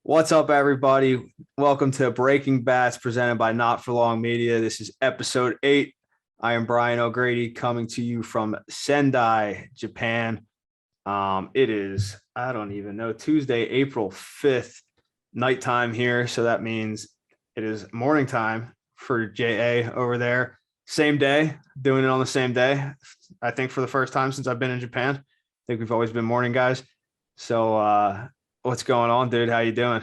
What's up, everybody? Welcome to Breaking Bats presented by Not For Long Media. This is episode 8. I am Brian O'Grady coming to you from Sendai, Japan. It is, I don't even know, Tuesday, April 5th, nighttime here. So that means it is morning time for JA over there. Same day, doing it on the same day. I think for the first time since I've been in Japan. I think we've always been morning guys. So, what's going on, dude? How you doing?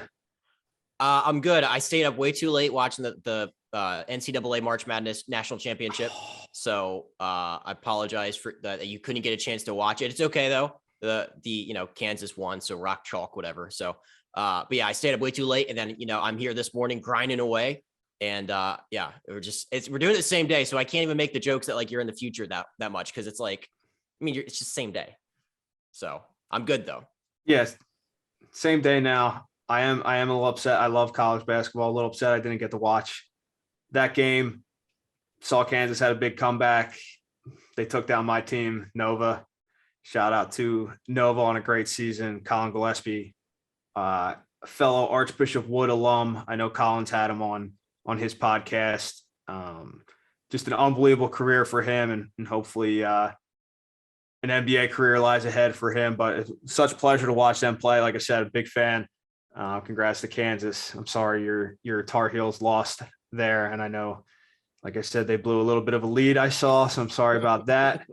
I'm good. I stayed up way too late watching the NCAA March Madness National Championship. So I apologize for that you couldn't get a chance to watch it. It's okay though. The Kansas won, so rock chalk, whatever. So but yeah, I stayed up way too late, and then I'm here this morning grinding away. And we're doing it the same day, so I can't even make the jokes that like you're in the future that much, because it's like, it's just same day. So I'm good though. Yes, same day now. I am a little upset. I love college basketball. A little upset I didn't get to watch that game. Saw Kansas had a big comeback. They took down my team, Nova. Shout out to Nova on a great season. Colin Gillespie, fellow Archbishop Wood alum. I know Colin's had him on his podcast. Just an unbelievable career for him, and hopefully an NBA career lies ahead for him. But it's such a pleasure to watch them play. Like I said, a big fan. Congrats to Kansas. I'm sorry your Tar Heels lost there. And I know, like I said, they blew a little bit of a lead I saw, so I'm sorry about that.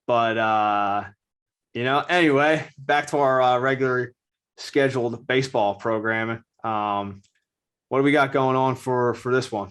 But, anyway, back to our regular scheduled baseball programming. What do we got going on for this one?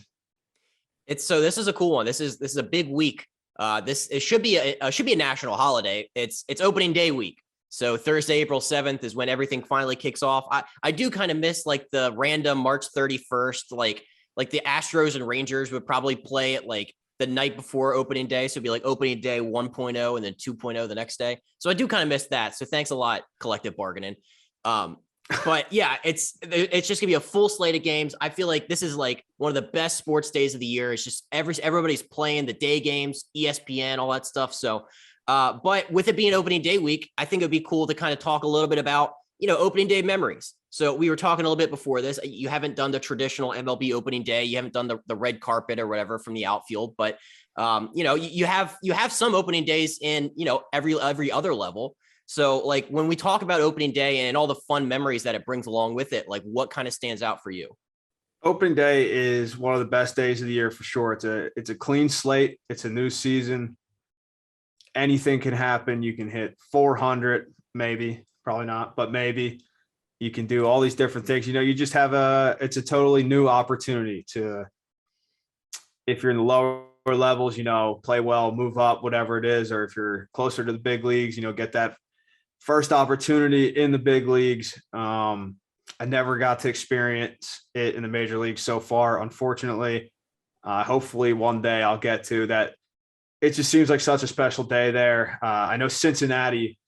This is a cool one. This is a big week. It should be a national holiday. It's opening day week. So Thursday, April 7th is when everything finally kicks off. I do kind of miss like the random March 31st, like the Astros and Rangers would probably play at like the night before opening day. So it'd be like opening day 1.0 and then 2.0 the next day. So I do kind of miss that. So thanks a lot, collective bargaining. But yeah, it's just gonna be a full slate of games. I feel like this is like one of the best sports days of the year. It's just everybody's playing the day games, ESPN, all that stuff. So but with it being opening day week, I think it'd be cool to kind of talk a little bit about, opening day memories. So we were talking a little bit before this. You haven't done the traditional MLB opening day. You haven't done the red carpet or whatever from the outfield, but you have some opening days in, every other level. So like when we talk about opening day and all the fun memories that it brings along with it, like what kind of stands out for you? Opening day is one of the best days of the year for sure. It's a clean slate. It's a new season. Anything can happen. You can hit 400, maybe, probably not, but maybe. You can do all these different things. You just have it's a totally new opportunity to, if you're in the lower levels, play well, move up, whatever it is, or if you're closer to the big leagues, get that first opportunity in the big leagues. I never got to experience it in the major leagues so far, unfortunately. Hopefully one day I'll get to that. It just seems like such a special day there. I know Cincinnati,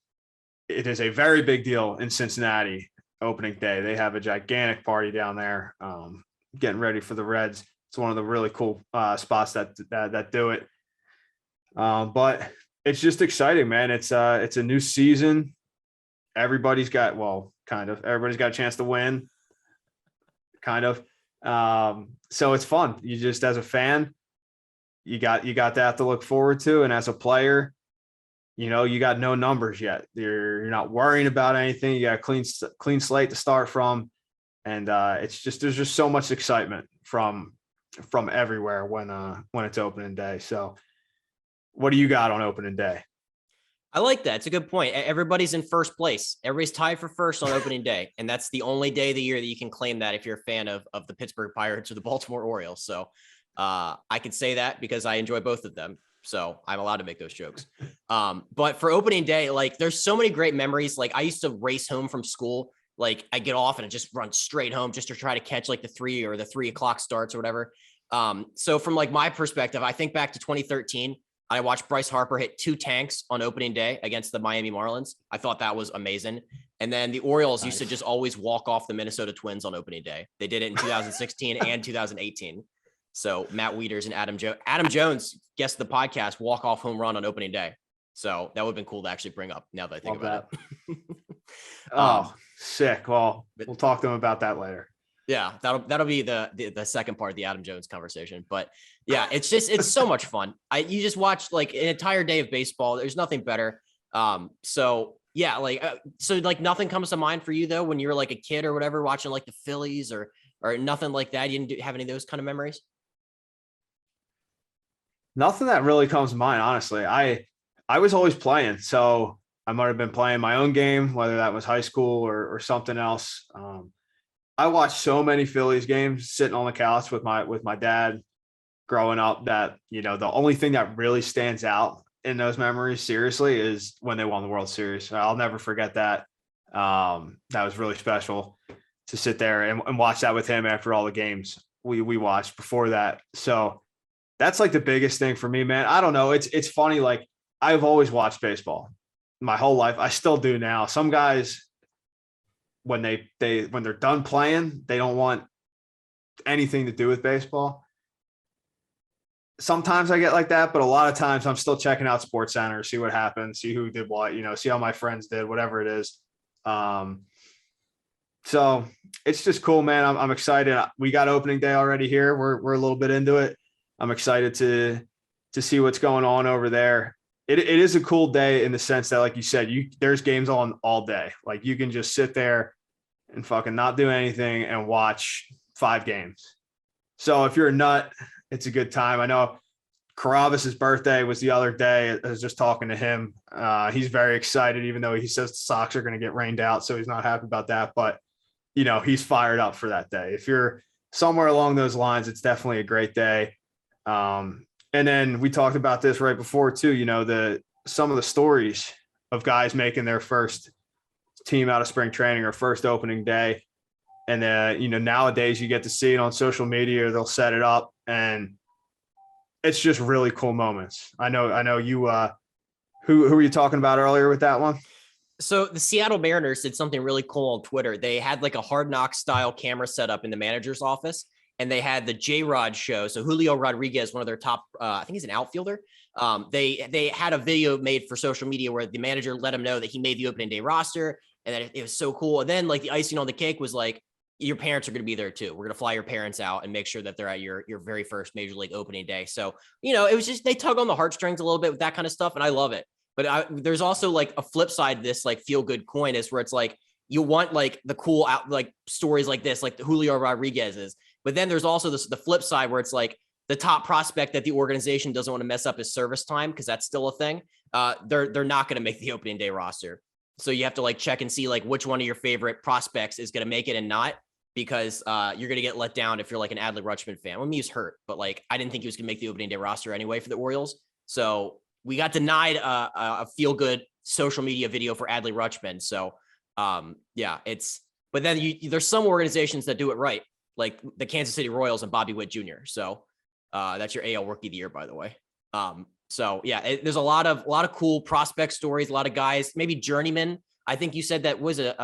it is a very big deal in Cincinnati opening day. They have a gigantic party down there, getting ready for the Reds. It's one of the really cool spots that do it. But it's just exciting, man. It's a new season. Everybody's got a chance to win, kind of. So it's fun. You just, as a fan, you got that to look forward to. And as a player, you got no numbers yet. You're not worrying about anything. You got a clean slate to start from. And there's just so much excitement from everywhere when it's opening day. So what do you got on opening day? I like that. It's a good point. Everybody's in first place. Everybody's tied for first on opening day. And that's the only day of the year that you can claim that if you're a fan of the Pittsburgh Pirates or the Baltimore Orioles. So I can say that because I enjoy both of them. So I'm allowed to make those jokes. But for opening day, like there's so many great memories. Like I used to race home from school. Like I get off and I just run straight home just to try to catch like the 3 o'clock starts or whatever. So from like my perspective, I think back to 2013. I watched Bryce Harper hit 2 tanks on opening day against the Miami Marlins. I thought that was amazing. And then the Orioles used to just always walk off the Minnesota Twins on opening day. They did it in 2016 and 2018. So Matt Wieters and Adam Jones guessed the podcast walk-off home run on opening day. So that would have been cool to actually bring up now that I think about it. Oh, sick. Well, But we'll talk to him about that later. yeah, that'll be the second part of the Adam Jones conversation. But yeah, it's so much fun. You just watch like an entire day of baseball. There's nothing better. So yeah, like nothing comes to mind for you though when you were like a kid or whatever watching like the Phillies or nothing like that. You didn't have any of those kind of memories? Nothing that really comes to mind, honestly. I was always playing, so I might have been playing my own game, whether that was high school or something else. I watched so many Phillies games sitting on the couch with my dad growing up that, the only thing that really stands out in those memories, seriously, is when they won the World Series. I'll never forget that. That was really special to sit there and watch that with him after all the games we watched before that. So that's like the biggest thing for me, man. I don't know. It's funny. Like, I've always watched baseball my whole life. I still do now. Some guys, when they're done playing, they don't want anything to do with baseball. Sometimes I get like that, but a lot of times I'm still checking out Sports Center, see what happens, see who did what, see how my friends did, whatever it is. So it's just cool, man. I'm excited. We got opening day already here. We're a little bit into it. I'm excited to see what's going on over there. It is a cool day in the sense that, like you said, there's games on all day. Like, you can just sit there and fucking not do anything and watch 5 games. So if you're a nut, it's a good time. I know Carabas's birthday was the other day. I was just talking to him. He's very excited, even though he says the Sox are going to get rained out, so he's not happy about that. But, he's fired up for that day. If you're somewhere along those lines, it's definitely a great day. And then we talked about this right before too, some of the stories of guys making their first team out of spring training or first opening day. And nowadays you get to see it on social media, they'll set it up and it's just really cool moments. I know you, who were you talking about earlier with that one? So the Seattle Mariners did something really cool on Twitter. They had like a Hard Knock style camera set up in the manager's office, and they had the J-Rod show. So Julio Rodriguez, one of their top, I think he's an outfielder. They had a video made for social media where the manager let him know that he made the opening day roster, and that it was so cool. And then like the icing on the cake was like, your parents are going to be there too. We're going to fly your parents out and make sure that they're at your very first major league opening day. So, it was just, they tug on the heartstrings a little bit with that kind of stuff. And I love it. But there's also like a flip side to this like feel good coin is where it's like, you want like the cool out, like stories like this, like the Julio Rodriguez's. But then there's also the flip side where it's like the top prospect that the organization doesn't want to mess up his service time, because that's still a thing. They're not going to make the opening day roster. So you have to like check and see like which one of your favorite prospects is going to make it and not, because you're going to get let down if you're like an Adley Rutschman fan. Well, he was hurt, but like I didn't think he was going to make the opening day roster anyway for the Orioles. So we got denied a feel good social media video for Adley Rutschman. So yeah, but then there's some organizations that do it right, like the Kansas City Royals and Bobby Witt Jr. So that's your AL Rookie of the Year, by the way. So yeah, there's a lot of cool prospect stories, a lot of guys, maybe journeyman. I think you said that was you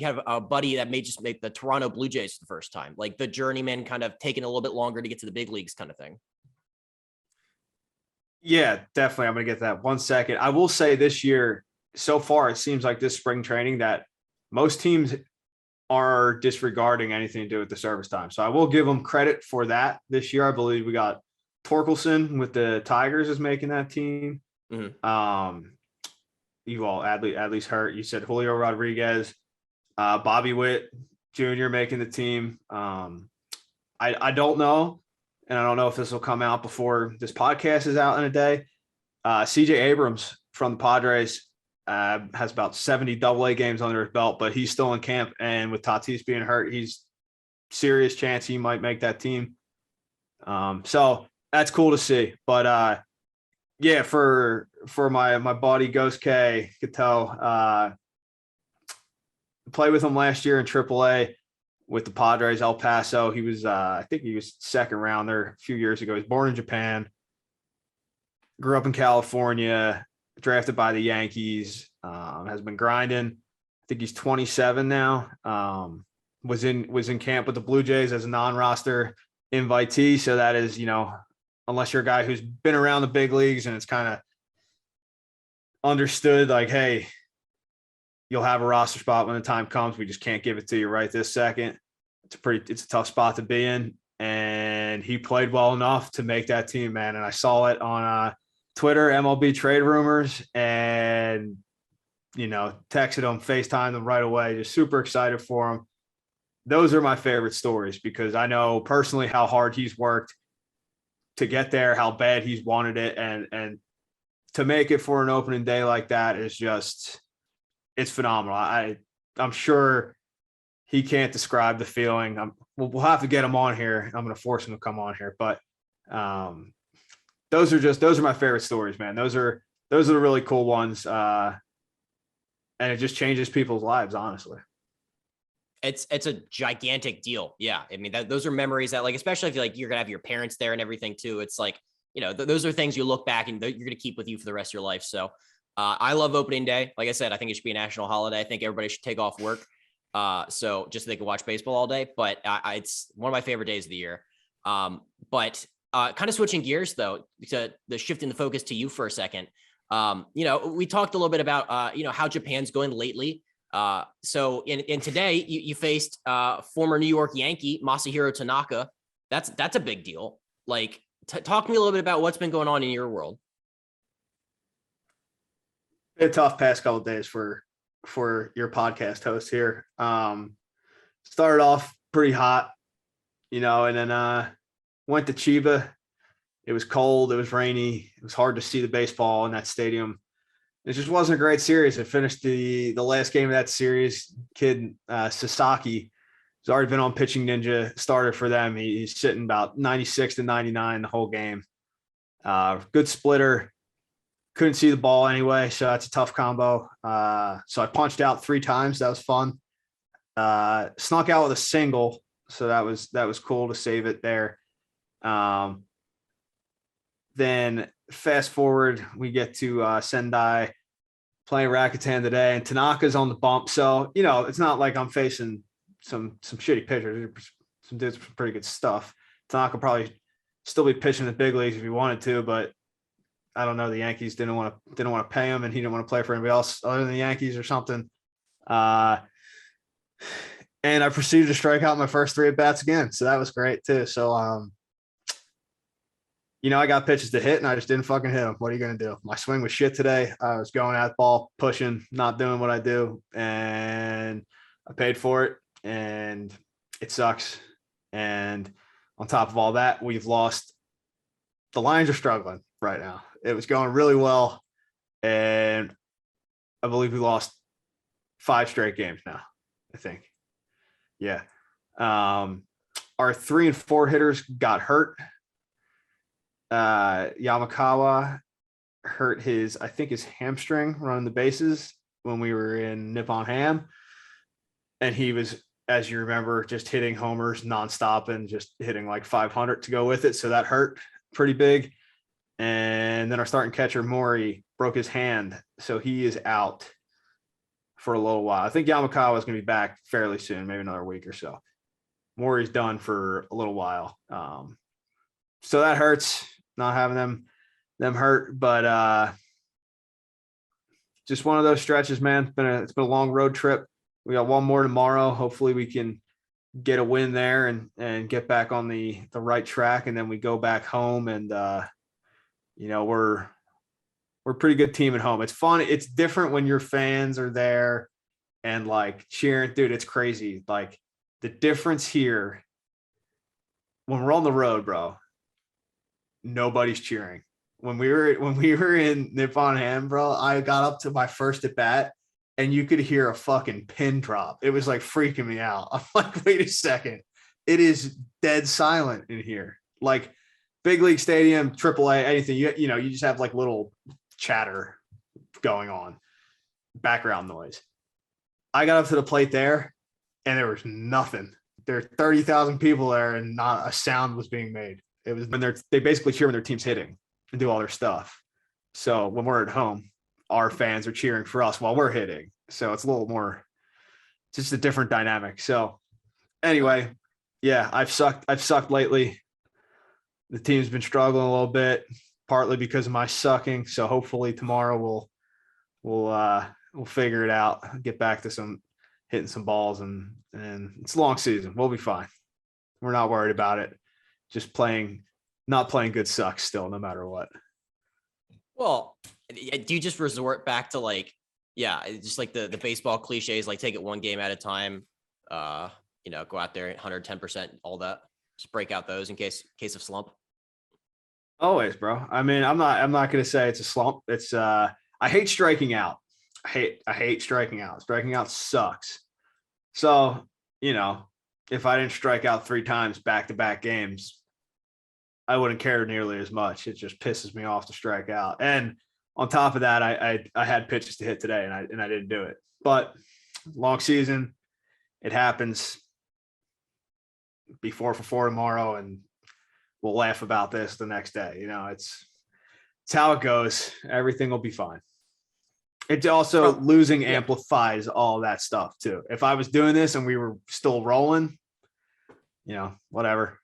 have a buddy that may just make the Toronto Blue Jays for the first time, like the journeyman kind of taking a little bit longer to get to the big leagues kind of thing. Yeah, definitely. I'm going to get that 1 second. I will say this year, so far, it seems like this spring training that most teams are disregarding anything to do with the service time. So I will give them credit for that this year. I believe we got Torkelson with the Tigers is making that team. Mm-hmm. Adley's hurt. You said Julio Rodriguez, Bobby Witt Jr. making the team. I don't know. And I don't know if this will come out before this podcast is out in a day. CJ Abrams from the Padres has about 70 AA games under his belt, but he's still in camp. And with Tatis being hurt, he's serious chance he might make that team. So that's cool to see. But yeah, for my buddy Ghost K, Cato, played with him last year in AAA. With the Padres, El Paso. He was, I think he was second round there a few years ago. He was born in Japan, grew up in California, drafted by the Yankees, has been grinding. I think he's 27 now. Was in camp with the Blue Jays as a non-roster invitee. So that is, unless you're a guy who's been around the big leagues and it's kind of understood like, hey, you'll have a roster spot when the time comes. We just can't give it to you right this second. It's a tough spot to be in. And he played well enough to make that team, man. And I saw it on Twitter, MLB trade rumors, and, texted him, FaceTimed him right away. Just super excited for him. Those are my favorite stories because I know personally how hard he's worked to get there, how bad he's wanted it. And to make it for an opening day like that is just, it's phenomenal. I'm sure he can't describe the feeling. We'll have to get him on here. I'm going to force him to come on here, but those are my favorite stories, man. Those are the really cool ones. And it just changes people's lives, honestly. It's a gigantic deal. Yeah. I mean, those are memories that, like, especially if you're going to have your parents there and everything too. It's like, those are things you look back and you're going to keep with you for the rest of your life. So I love opening day. Like I said, I think it should be a national holiday. I think everybody should take off work. So just so they can watch baseball all day, but it's one of my favorite days of the year. But kind of switching gears though, to the shifting the focus to you for a second. We talked a little bit about, how Japan's going lately. So in today you faced former New York Yankee Masahiro Tanaka. That's a big deal. Like, talk to me a little bit about what's been going on in your world. A tough past couple of days for your podcast host here. Started off pretty hot, and then went to Chiba. It was cold. It was rainy. It was hard to see the baseball in that stadium. It just wasn't a great series. I finished the last game of that series. Kid Sasaki has already been on Pitching Ninja, started for them. He's sitting about 96 to 99 the whole game. Good splitter. Couldn't see the ball anyway, so that's a tough combo. So I punched out 3 times. That was fun. Snuck out with a single, so that was cool to save it there. Then fast forward, we get to Sendai playing Rakuten today, and Tanaka's on the bump. So, it's not like I'm facing some shitty pitchers. Some dudes with pretty good stuff. Tanaka probably still be pitching the big leagues if he wanted to, but I don't know. The Yankees didn't want to pay him, and he didn't want to play for anybody else other than the Yankees or something. And I proceeded to strike out my first 3 at bats again, so that was great too. So, I got pitches to hit, and I just didn't fucking hit them. What are you gonna do? My swing was shit today. I was going at the ball, pushing, not doing what I do, and I paid for it, and it sucks. And on top of all that, we've lost. The Lions are struggling right now. It was going really well, and I believe we lost 5 straight games now, I think. Yeah. Our 3 and 4 hitters got hurt. Yamakawa hurt his hamstring running the bases when we were in Nippon Ham. And he was, as you remember, just hitting homers nonstop and just hitting like 500 to go with it. So that hurt pretty big. And then our starting catcher, Mori, broke his hand. So he is out for a little while. I think Yamakawa is going to be back fairly soon, maybe another week or so. Mori's done for a little while. So that hurts, not having them hurt. But just one of those stretches, man. It's been a long road trip. We got one more tomorrow. Hopefully we can get a win there and get back on the right track. And then we go back home and, we're a pretty good team at home. It's fun. It's different when your fans are there and like cheering. Dude, it's crazy. Like the difference here when we're on the road, bro, nobody's cheering. When we were in Nippon Ham, bro, I got up to my first at bat and you could hear a fucking pin drop. It was like freaking me out. I'm like, wait a second. It is dead silent in here. Like big league stadium, AAA, anything, you just have like little chatter going on, background noise. I got up to the plate there and there was nothing. There are 30,000 people there and not a sound was being made. It was when they basically cheer when their team's hitting and do all their stuff. So when we're at home, our fans are cheering for us while we're hitting. So it's a little more, just a different dynamic. So anyway, yeah, I've sucked lately. The team's been struggling a little bit, partly because of my sucking. So hopefully tomorrow we'll We'll figure it out. Get back to some hitting some balls, and it's a long season. We'll be fine. We're not worried about it. Just not playing good sucks still, no matter what. Well, do you just resort back to like, just like the baseball cliches, like take it one game at a time, go out there 110%, all that, just break out those in case of slump? Always, bro. I mean, I'm not going to say it's a slump. It's I hate striking out. I hate striking out. Striking out sucks. So, if I didn't strike out 3 times back-to-back games, I wouldn't care nearly as much. It just pisses me off to strike out. And on top of that, I had pitches to hit today, and I didn't do it. But long season, it happens. Be 4-for-4 tomorrow, and we'll laugh about this the next day. It's how it goes. Everything will be fine. It also losing amplifies all that stuff too. If I was doing this and we were still rolling, whatever.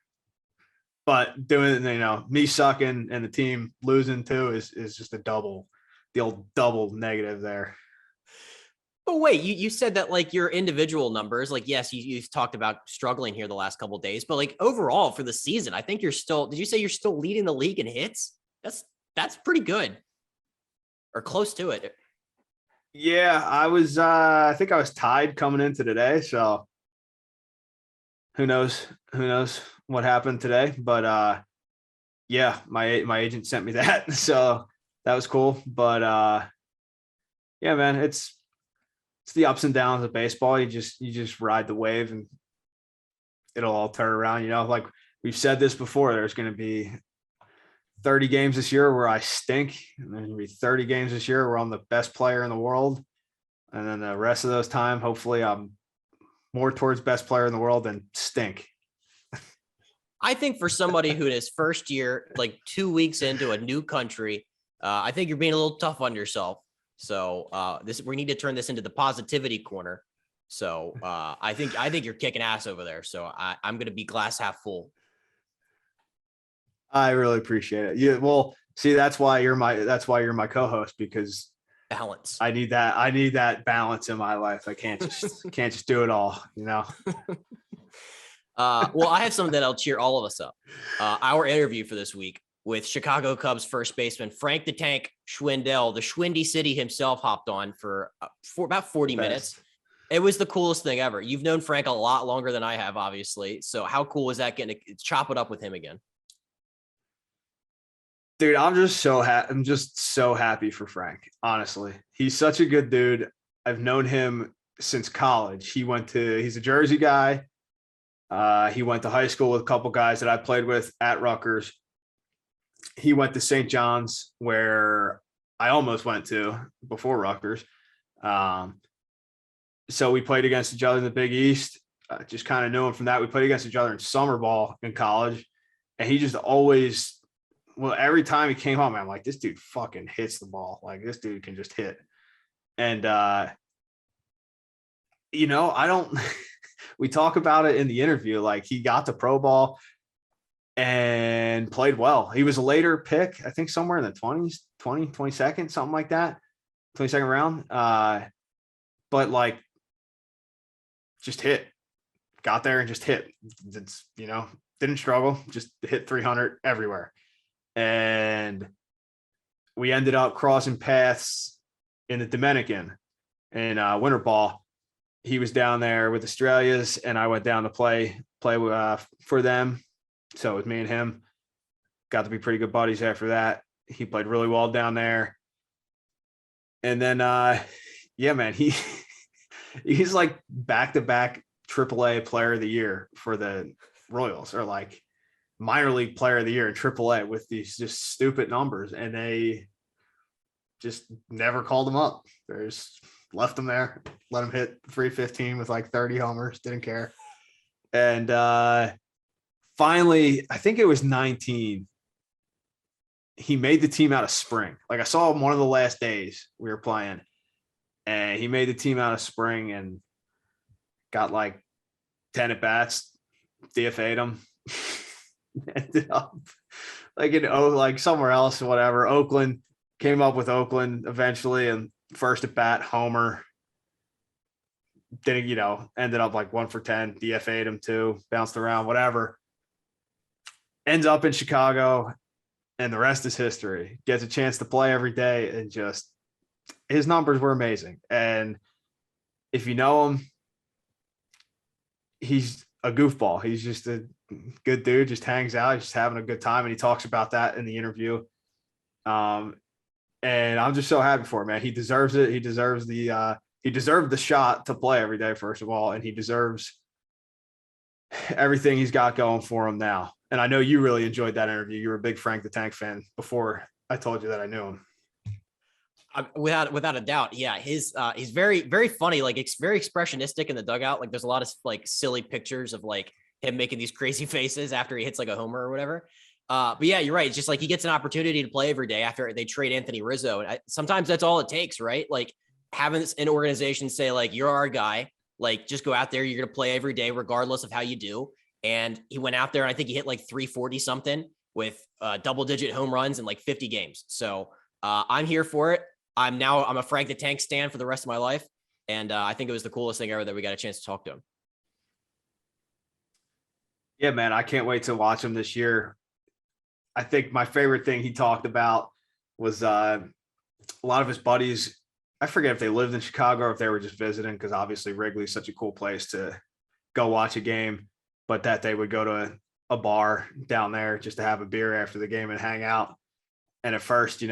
But doing, me sucking and the team losing too is just the old double negative there. But wait, you said that like your individual numbers, like, yes, you've talked about struggling here the last couple of days, but like overall for the season, I think did you say you're still leading the league in hits? That's pretty good, or close to it. Yeah, I think I was tied coming into today. So who knows what happened today, but yeah, my agent sent me that. So that was cool. But yeah, man, it's the ups and downs of baseball. You just ride the wave and it'll all turn around. Like we've said this before, there's going to be 30 games this year where I stink, and there's going to be 30 games this year where I'm the best player in the world. And then the rest of those time, hopefully I'm more towards best player in the world than stink. I think for somebody who in his first year, like 2 weeks into a new country, I think you're being a little tough on yourself. So we need to turn this into the positivity corner. So I think you're kicking ass over there. So I'm going to be glass half full. I really appreciate it. Yeah, well, see, that's why you're my co-host, because balance. I need that balance in my life. I can't just do it all, Well, I have something that'll cheer all of us up. Our interview for this week with Chicago Cubs first baseman Frank the Tank Schwindel, the Schwindy City himself, hopped on for about 40 minutes. It was the coolest thing ever. You've known Frank a lot longer than I have, obviously. So how cool was that getting to chop it up with him again? Dude, I'm just so happy for Frank. Honestly, he's such a good dude. I've known him since college. He's a Jersey guy. He went to high school with a couple guys that I played with at Rutgers. He went to St. John's, where I almost went to before Rutgers. So we played against each other in the Big East. Just kind of knew him from that. We played against each other in summer ball in college, and he just always. Well, every time he came home, I'm like, this dude fucking hits the ball. Like, this dude can just hit. And, we talk about it in the interview. Like, he got to pro ball and played well. He was a later pick, I think somewhere in the 20s, 22nd, something like that, 22nd round. But, like, just hit. Got there and just hit. It's, didn't struggle, just hit 300 everywhere. And we ended up crossing paths in the Dominican in winter ball. He was down there with Australia's, and I went down to play for them. So it was me and him. Got to be pretty good buddies after that. He played really well down there. And then, yeah, man, he's like back-to-back AAA player of the year for the Royals, or like minor league player of the year in AAA with these just stupid numbers, and they just never called him up. They just left him there, let him hit 315 with like 30 homers, didn't care. And finally, I think it was 19, he made the team out of spring. Like, I saw him one of the last days we were playing, and he made the team out of spring and got like 10 at bats, DFA'd him. Ended up like somewhere else or whatever. Oakland, came up with Oakland eventually, and first at bat, homer. Didn't, ended up like 1 for 10, DFA'd him too, bounced around, whatever. Ends up in Chicago, and the rest is history. Gets a chance to play every day, and just his numbers were amazing. And if you know him, he's a goofball. He's just a good dude, just hangs out, he's just having a good time. And he talks about that in the interview. And I'm just so happy for him, man. He deserves it. He deserves he deserved the shot to play every day, first of all, and he deserves everything he's got going for him now. And I know you really enjoyed that interview. You were a big Frank the Tank fan before I told you that I knew him. Without a doubt. Yeah. He's very, very funny. Like, it's very expressionistic in the dugout. Like, there's a lot of like silly pictures of like him making these crazy faces after he hits like a homer or whatever. But yeah, you're right. It's just like he gets an opportunity to play every day after they trade Anthony Rizzo. And sometimes that's all it takes, right? Like, having an organization say like, you're our guy, like just go out there, you're going to play every day, regardless of how you do. And he went out there and I think he hit like 340 something with double digit home runs in like 50 games. So I'm here for it. I'm a Frank the Tank stan for the rest of my life. And I think it was the coolest thing ever that we got a chance to talk to him. Yeah, man, I can't wait to watch him this year. I think my favorite thing he talked about was a lot of his buddies. I forget if they lived in Chicago or if they were just visiting, because obviously Wrigley's such a cool place to go watch a game, but that they would go to a bar down there just to have a beer after the game and hang out. And at first,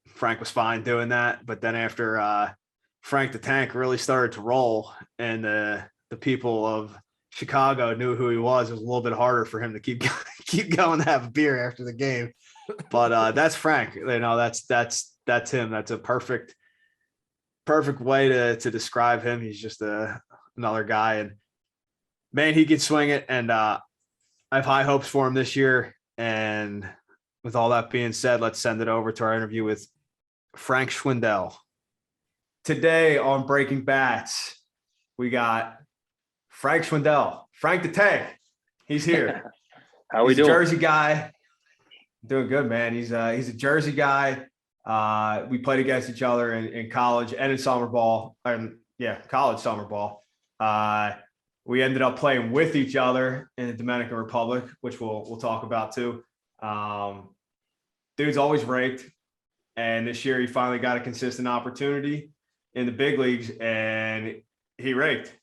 Frank was fine doing that. But then after Frank the Tank really started to roll and the people of Chicago knew who he was, it was a little bit harder for him to keep going to have a beer after the game. But that's Frank. That's him. That's a perfect way to describe him. He's just another guy, and man, he can swing it. And I have high hopes for him this year. And with all that being said, let's send it over to our interview with Frank Schwindel. Today on Breaking Bats, we got Frank Schwindel, Frank the Tank. He's here. How we doing? Jersey guy. Doing good, man. He's a Jersey guy. We played against each other in college and in summer ball. College summer ball. We ended up playing with each other in the Dominican Republic, which we'll talk about too. Dude's always raked, and this year he finally got a consistent opportunity in the big leagues, and he raked.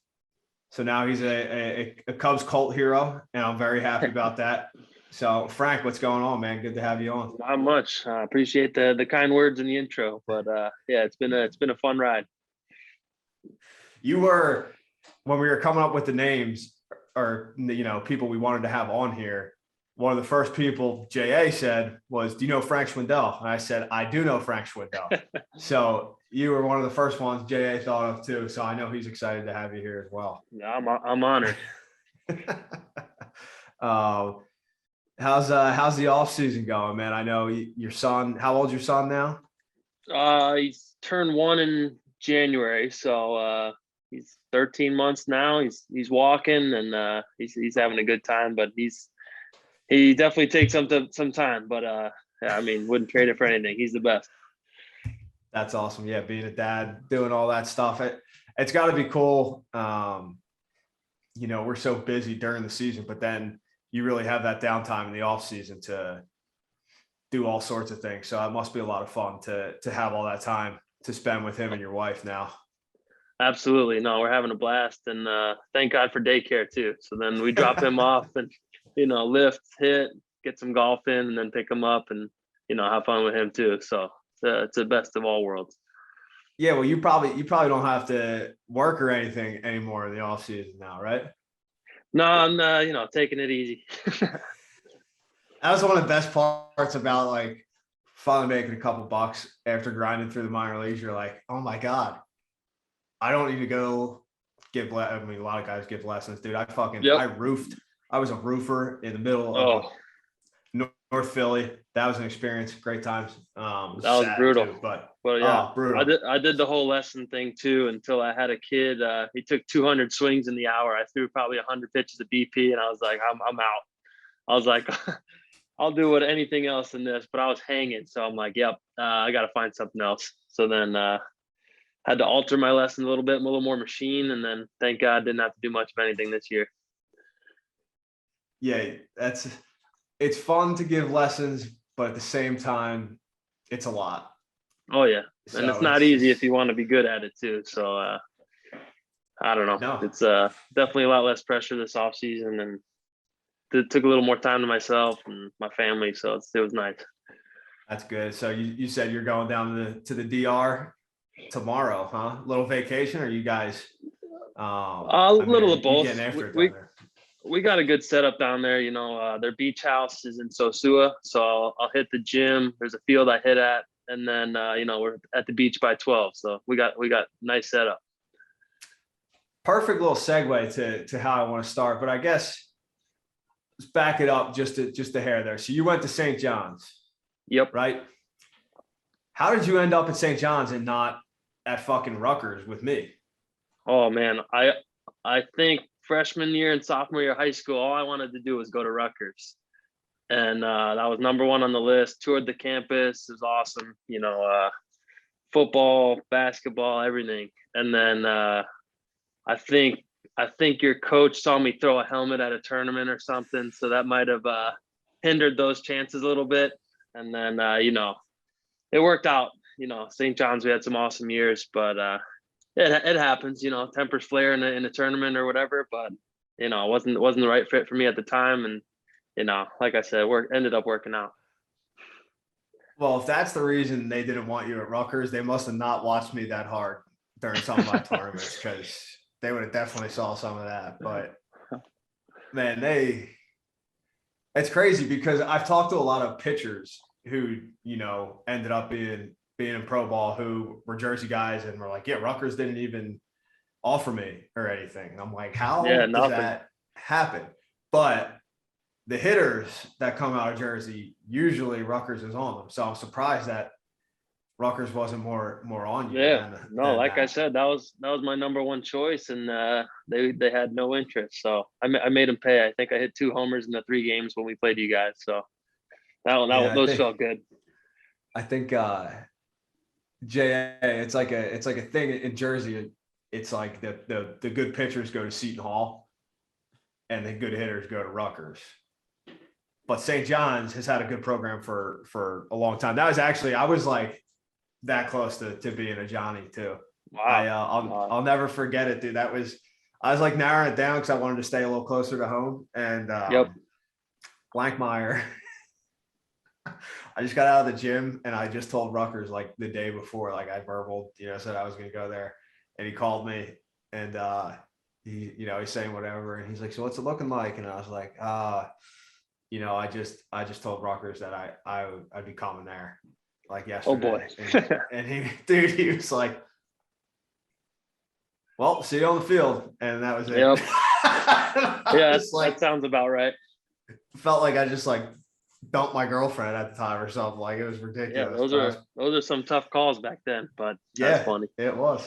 So now he's a Cubs cult hero, and I'm very happy about that. So, Frank, what's going on, man? Good to have you on. Not much. I appreciate the kind words in the intro, but yeah, it's been a fun ride. You were, when we were coming up with the names or people we wanted to have on here, one of the first people JA said was, "Do you know Frank Schwindel?" And I said, "I do know Frank Schwindel." So you were one of the first ones JA thought of too. So I know he's excited to have you here as well. Yeah, I'm honored. How's the off season going, man? I know your son. How old's your son now? He's turned 1 in January, so he's 13 months now. He's walking and he's having a good time, but he definitely takes some time. But yeah, I mean, wouldn't trade it for anything. He's the best. That's awesome. Yeah, being a dad, doing all that stuff. It's got to be cool. We're so busy during the season, but then you really have that downtime in the off season to do all sorts of things. So it must be a lot of fun to have all that time to spend with him and your wife now. Absolutely. No, we're having a blast, and thank God for daycare too. So then we drop him off and, lift, hit, get some golf in, and then pick him up and, have fun with him too. So it's the best of all worlds. Yeah. Well, you probably don't have to work or anything anymore in the off season now, right? No, I'm taking it easy. That was one of the best parts about like finally making a couple bucks after grinding through the minor leagues. You're like, oh my God, I don't need to go give. I mean, a lot of guys give lessons, dude. I roofed. I was a roofer in the middle of North Philly. That was an experience. Great times. That was brutal, too, but yeah, brutal. I did the whole lesson thing too until I had a kid. He took 200 swings in the hour. I threw probably 100 pitches of BP, and I was like, I'm out. I was like, I'll do anything else in this, but I was hanging. So I'm like, yep, I got to find something else. So then had to alter my lesson a little more machine, and then thank God didn't have to do much of anything this year. Yeah, it's fun to give lessons, but at the same time, it's a lot. Oh yeah, and So it's not easy if you want to be good at it too. So I don't know. No. It's definitely a lot less pressure this off season, and it took a little more time to myself and my family. So it was nice. That's good. So you said you're going down to the DR tomorrow, huh? Little vacation, or you guys? A little of both. Getting after it down there. We got a good setup down there. You know, their beach house is in Sosua, so I'll hit the gym. There's a field I hit at, and then you know, we're at the beach by 12. So we got nice setup. Perfect little segue to how I want to start, but I guess let's back it up just a hair there. So you went to St. John's. Yep. Right. How did you end up at St. John's and not at fucking Rutgers with me? Oh man, I think freshman year and sophomore year of high school, all I wanted to do was go to Rutgers, and that was number one on the list. Toured the campus, it was awesome. You know, football, basketball, everything. And then I think your coach saw me throw a helmet at a tournament or something, so that might have hindered those chances a little bit. And then you know, it worked out. You know, St. John's, we had some awesome years, but it happens. You know, tempers flare in a tournament or whatever. But you know, it wasn't the right fit for me at the time, and you know, like I said, ended up working out. Well, if that's the reason they didn't want you at Rutgers, they must have not watched me that hard during some of my tournaments, because they would have definitely saw some of that. But man, it's crazy because I've talked to a lot of pitchers who, you know, ended up being in pro ball, who were Jersey guys and were like, yeah, Rutgers didn't even offer me or anything. And I'm like, how does that happen? But the hitters that come out of Jersey, usually Rutgers is on them. So I'm surprised that Rutgers wasn't more on you. Yeah, like I said, that was my number one choice, and they had no interest. So I made them pay. I think I hit 2 homers in the 3 games when we played you guys. So those felt good. I think JA, it's like a thing in Jersey. It's like the good pitchers go to Seton Hall, and the good hitters go to Rutgers. But St. John's has had a good program for a long time. That was actually, I was like that close to being a Johnny too. Wow. I'll never forget it, dude. I was like narrowing it down because I wanted to stay a little closer to home. And Blankmeyer, I just got out of the gym and I just told Rutgers like the day before, like I burbled, you know, said I was going to go there, and he called me and he, you know, he's saying whatever, and he's like, so what's it looking like? And I was like, you know, I just told Rutgers that I'd be coming there like yesterday. Oh boy. and he was like, well, see you on the field. And that was it. Yep. Yeah, like, that sounds about right. Felt like I just like dumped my girlfriend at the time or something. Like, it was ridiculous. Yeah, those are some tough calls back then, but that's funny. It was.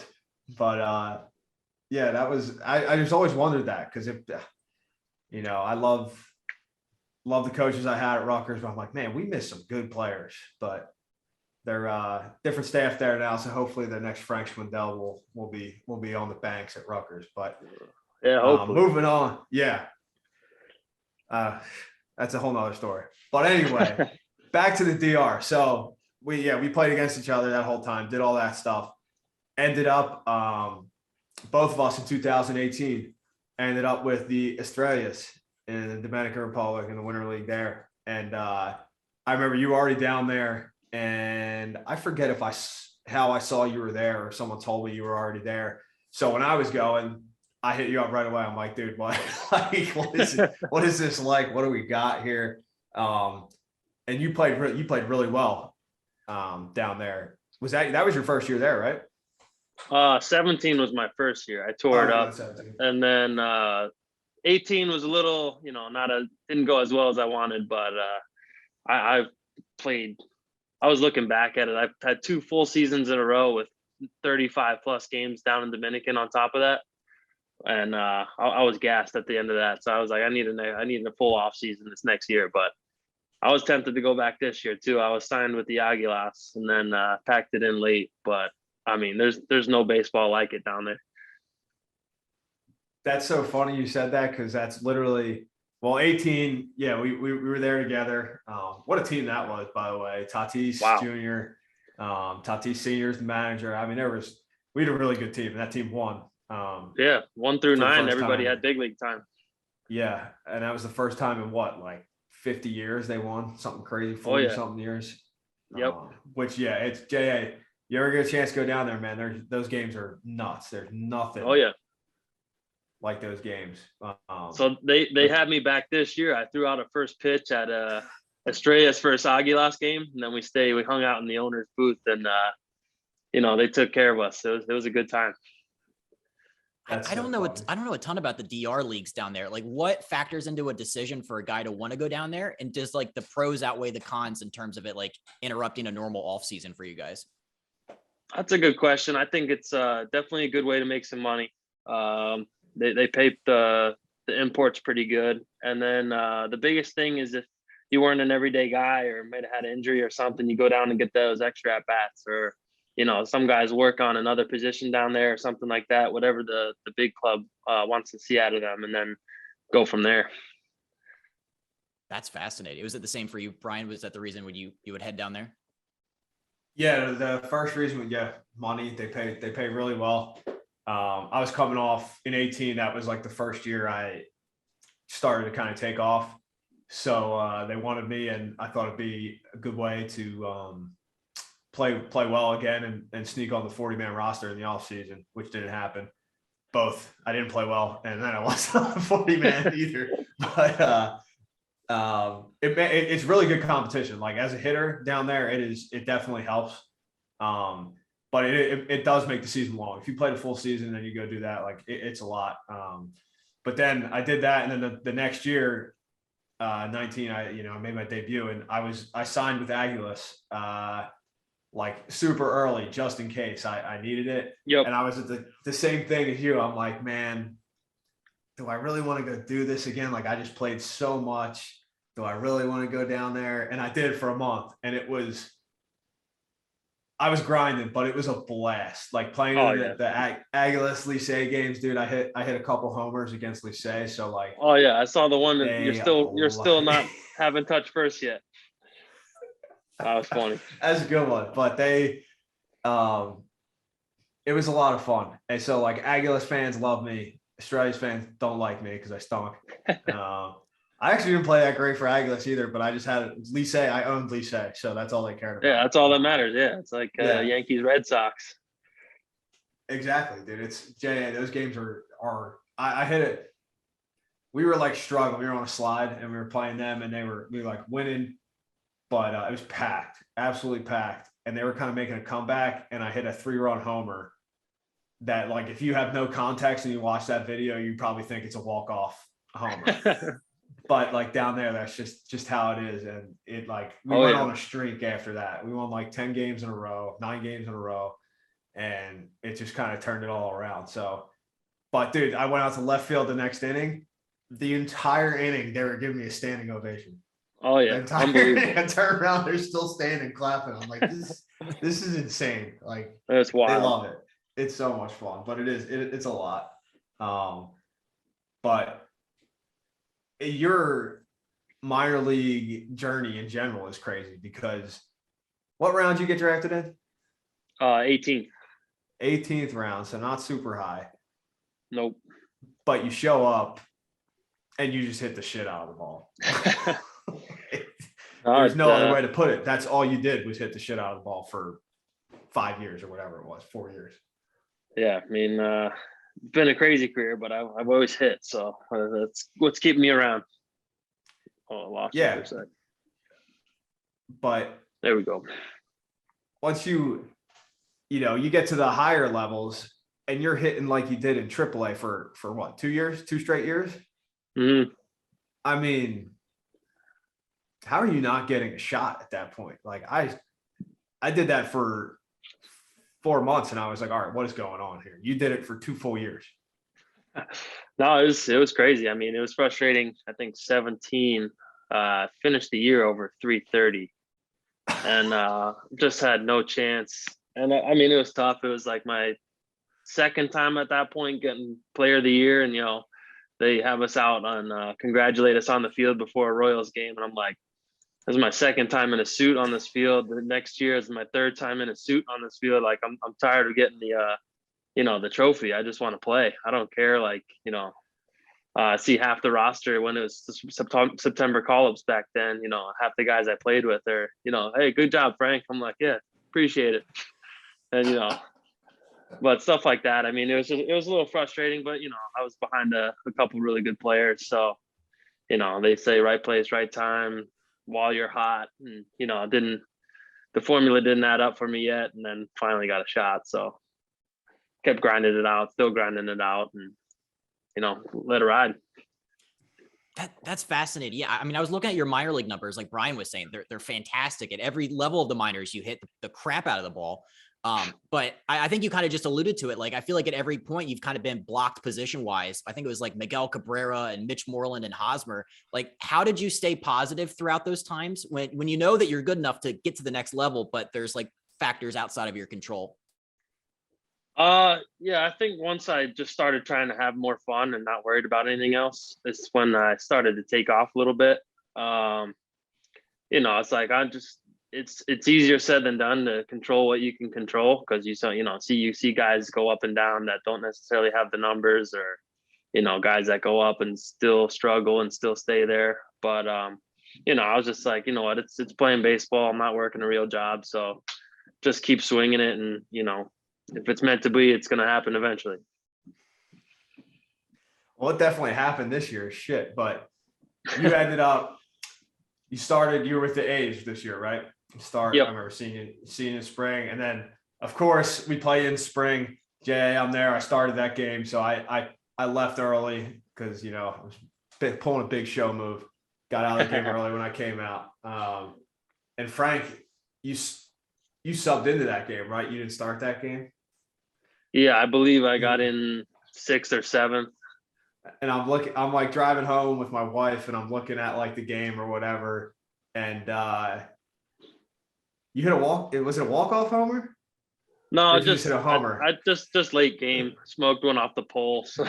But yeah, that was, I just always wondered that, because if, you know, I love the coaches I had at Rutgers, but I'm like, man, we missed some good players, but they're different staff there now. So hopefully the next Frank Schwindel will be on the banks at Rutgers. But yeah, hopefully. Moving on. Yeah. That's a whole nother story. But anyway, back to the DR. So we played against each other that whole time, did all that stuff. Ended up, both of us in 2018 ended up with the Estrellas in the Dominican Republic in the Winter League there. And I remember you were already down there, and I forget how I saw you were there, or someone told me you were already there. So when I was going, I hit you up right away. I'm like, dude, what is this like? What do we got here? And you played really well down there. Was that was your first year there, right? 17 was my first year. I tore it up, and then 18 was a little, you know, didn't go as well as I wanted, but I played. I was looking back at it. I've had 2 full seasons in a row with 35 plus games down in Dominican on top of that, and I was gassed at the end of that. So I was like, I need a full off season this next year. But I was tempted to go back this year too. I was signed with the Aguilas and then packed it in late. But I mean, there's no baseball like it down there. That's so funny you said that because that's literally, well, 18. Yeah, we were there together. What a team that was, by the way. Tatis Wow. Jr., Tatis Sr. is the manager. I mean, we had a really good team, and that team won. Yeah, 1 through For the 9, first everybody time. had big league time. Yeah, and that was the first time in what, like 50 years they won something crazy, 40 something years. Yep. Which it's JA. You ever get a chance to go down there, man? Those games are nuts. There's nothing. Oh yeah. Like those games. So they had me back this year. I threw out a first pitch at Estrella's first Aguilas game, and then we hung out in the owner's booth, and they took care of us. It was a good time. I don't know. I don't know a ton about the DR leagues down there. Like, what factors into a decision for a guy to want to go down there, and does like the pros outweigh the cons in terms of it like interrupting a normal off season for you guys? That's a good question. I think it's definitely a good way to make some money. They pay the imports pretty good, and then the biggest thing is if you weren't an everyday guy or might have had an injury or something, you go down and get those extra at bats, or some guys work on another position down there or something like that. Whatever the big club wants to see out of them, and then go from there. That's fascinating. Was it the same for you, Brian? Was that the reason you would head down there? Yeah, the first reason was money. They pay really well. I was coming off in 18. That was like the first year I started to kind of take off. So they wanted me, and I thought it'd be a good way to play well again and sneak on the 40-man roster in the offseason, which didn't happen. Both. I didn't play well, and then I wasn't on the 40-man either. But it's really good competition. Like as a hitter down there, it definitely helps. But it does make the season long. If you play the full season and you go do that, like it's a lot. But then I did that, and then the next year, 19, I made my debut, and I signed with Aguilas like super early, just in case I needed it. Yep. And I was at the same thing as you. I'm like, man, do I really want to go do this again? Like I just played so much. Do I really want to go down there? And I did it for a month, and I was grinding, but it was a blast. Like playing the Aguilas Lycée games, dude. I hit a couple homers against Lycée. So like, oh yeah, I saw the one that you're still not haven't touched first yet. That was funny. That's a good one, but it was a lot of fun. And so like Aguilas fans love me. Australia's fans don't like me because I stunk. I actually didn't play that great for Aguilas either, but I just had Lycée. I owned Lycée, so that's all they cared about. Yeah, that's all that matters. Yeah, it's like Yankees, Red Sox. Exactly, dude. It's JA. Those games are. I hit it. We were like struggling. We were on a slide, and we were playing them, and we were like winning, but it was packed, absolutely packed, and they were kind of making a comeback, and I hit a 3-run homer. That like if you have no context and you watch that video, you probably think it's a walk-off homer. But like down there, that's just how it is. And it like, we went on a streak after that. We won like 10 games in a row, 9 games in a row. And it just kind of turned it all around. So, but dude, I went out to left field the next inning. The entire inning, they were giving me a standing ovation. Oh yeah. I turned around, they're still standing, clapping. I'm like, this is insane. Like that's wild. They love it. It's so much fun, but it's a lot. But your minor league journey in general is crazy because what round did you get drafted in? 18th. 18th round, so not super high. Nope. But you show up and you just hit the shit out of the ball. There's no other way to put it. That's all you did was hit the shit out of the ball for 5 years or whatever it was, 4 years. Yeah, I mean, it's been a crazy career, but I've always hit, so that's what's keeping me around. Oh, I lost it for a sec. But there we go. Once you get to the higher levels and you're hitting like you did in AAA for what, 2 years, 2 straight years? Mm-hmm. I mean, how are you not getting a shot at that point? Like I did that for 4 months and I was like, all right, what is going on here? You did it for 2 full years. No, it was crazy. I mean, it was frustrating. I think 17, finished the year over 330, and just had no chance. And I mean, it was tough. It was like my second time at that point getting player of the year, and they have us out on congratulate us on the field before a Royals game, and I'm like, this is my second time in a suit on this field. The next year is my third time in a suit on this field. Like I'm tired of getting the trophy. I just want to play. I don't care. Like, see half the roster when it was September call-ups back then, half the guys I played with are, hey, good job, Frank. I'm like, yeah, appreciate it. And, but stuff like that. I mean, it was a little frustrating, but, I was behind a couple really good players. So, they say right place, right time while you're hot, and, the formula didn't add up for me yet. And then finally got a shot. So kept grinding it out, still grinding it out, and, let it ride. That's fascinating. Yeah, I mean, I was looking at your minor league numbers, like Brian was saying, they're fantastic at every level of the minors. You hit the crap out of the ball. But I think you kind of just alluded to it. Like, I feel like at every point you've kind of been blocked position wise. I think it was like Miguel Cabrera and Mitch Moreland and Hosmer. Like, how did you stay positive throughout those times when you know that you're good enough to get to the next level, but there's like factors outside of your control? Yeah, I think once I just started trying to have more fun and not worried about anything else, it's when I started to take off a little bit. It's like it's easier said than done to control what you can control, because you see guys go up and down that don't necessarily have the numbers, or guys that go up and still struggle and still stay there. But I was just like, you know what, it's playing baseball. I'm not working a real job, so just keep swinging it, and if it's meant to be, it's going to happen eventually. Well, it definitely happened this year. Shit. But you you were with the A's this year, right? Yep. I remember seeing you in spring. And then, of course, we play in spring. Jay, I'm there. I started that game. So I left early because, I was pulling a big show move. Got out of the game early when I came out. And Frank, you subbed into that game, right? You didn't start that game? Yeah, I believe I got in 6th or 7th. And I'm like driving home with my wife, and I'm looking at like the game or whatever. And you hit a walk. Was it a walk-off homer? No, just hit a homer. I just late game, smoked one off the pole. So.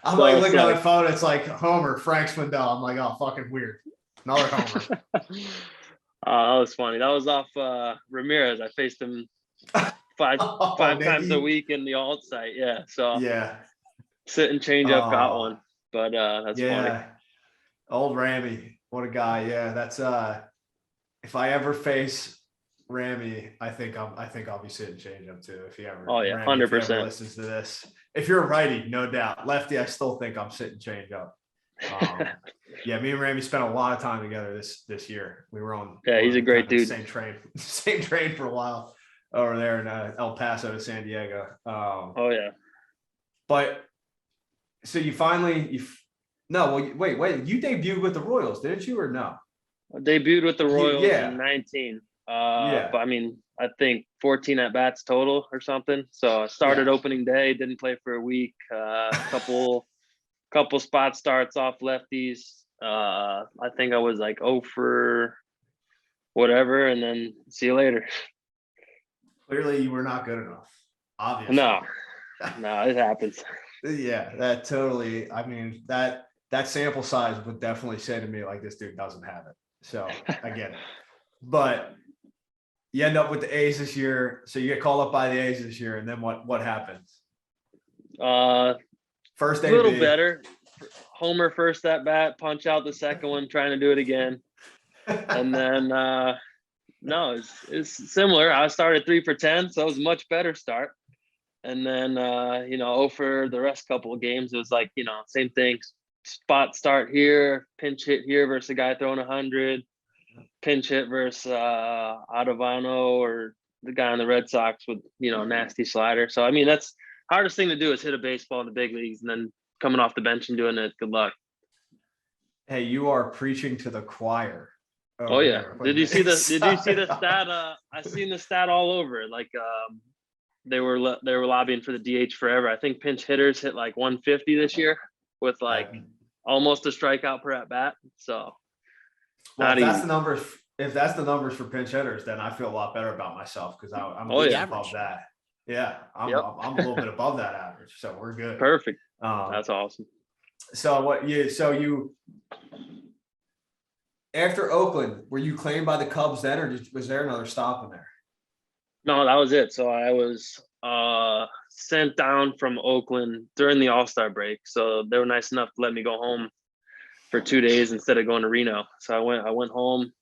I'm like looking at my phone. It's like homer, Frank Schwindel. I'm like, oh, fucking weird. Another homer. That was funny. That was off Ramirez. I faced him five times a week in the alt site. Yeah. So yeah. Sit and change up got one. But that's funny. Old Rammy. What a guy. Yeah. That's if I ever face Rammy, I think I'll be sitting change up too. If he ever 100% listens to this. If you're a righty, no doubt. Lefty, I still think I'm sitting change up. Yeah, me and Rammy spent a lot of time together this year. We were on. Yeah, he's a great dude. Same train for a while over there in El Paso to San Diego. Yeah. But so you finally wait. You debuted with the Royals, didn't you, or no? I debuted with the Royals in 19. But I mean, I think 14 at bats total or something. So I started opening day, didn't play for a week. Couple spot starts off lefties. I think I was like 0 for whatever, and then see you later. Clearly, you were not good enough. Obviously. No, it happens. Yeah, that totally. I mean, that sample size would definitely say to me like, this dude doesn't have it. So I get it. But you end up with the A's this year. So you get called up by the A's this year, and then what happens? First a little better. Homer first at bat, punch out the second one, trying to do it again. And then no, it's similar. I started 3 for 10, so it was a much better start. And then 0 for the rest couple of games. It was like, same thing. Spot start here, pinch hit here versus a guy throwing 100, pinch hit versus Ottavino or the guy on the Red Sox with nasty slider. So I mean, that's hardest thing to do is hit a baseball in the big leagues, and then coming off the bench and doing it. Good luck. Hey, you are preaching to the choir. Oh yeah. Did you see the stat? I seen the stat all over. Like they were lobbying for the DH forever. I think pinch hitters hit like 150 this year with like almost a strikeout per at bat. So Well, Not if that's easy. the numbers, if that's the numbers for pinch hitters, then I feel a lot better about myself because I'm a Oh, little League yeah. bit above average. that. Yeah, Yep. I'm a little bit above that average, so we're good. Perfect. Um, That's awesome. so you after Oakland, were you claimed by the Cubs then, or was there another stop in there? No, that was it. So I was sent down from Oakland during the All-Star break. So they were nice enough to let me go home for 2 days instead of going to Reno. So I went home,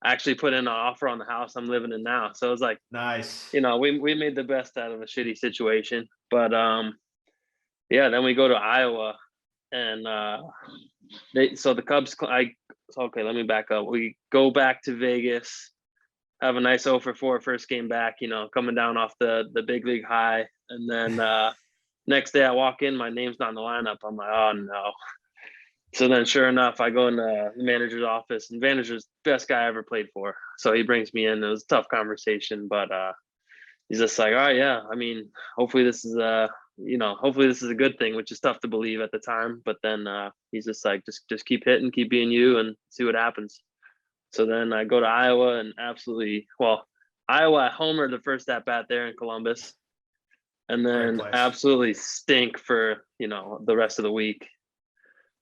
actually put in an offer on the house I'm living in now. So it was like, Nice. we made the best out of a shitty situation. But yeah, then we go to Iowa and the Cubs okay, let me back up. We go back to Vegas, have a nice 0 for 4 first game back, coming down off the big league high. And then next day I walk in, my name's not in the lineup. I'm like, oh no. So then sure enough, I go in the manager's office, and manager's best guy I ever played for. So he brings me in. It was a tough conversation, but he's just like, all right, yeah. I mean, hopefully this is hopefully this is a good thing, which is tough to believe at the time. But then he's just like, just keep hitting, keep being you, and see what happens. So then I go to Iowa and Iowa I homered the first at bat there in Columbus, and Great then place. absolutely stink for the rest of the week.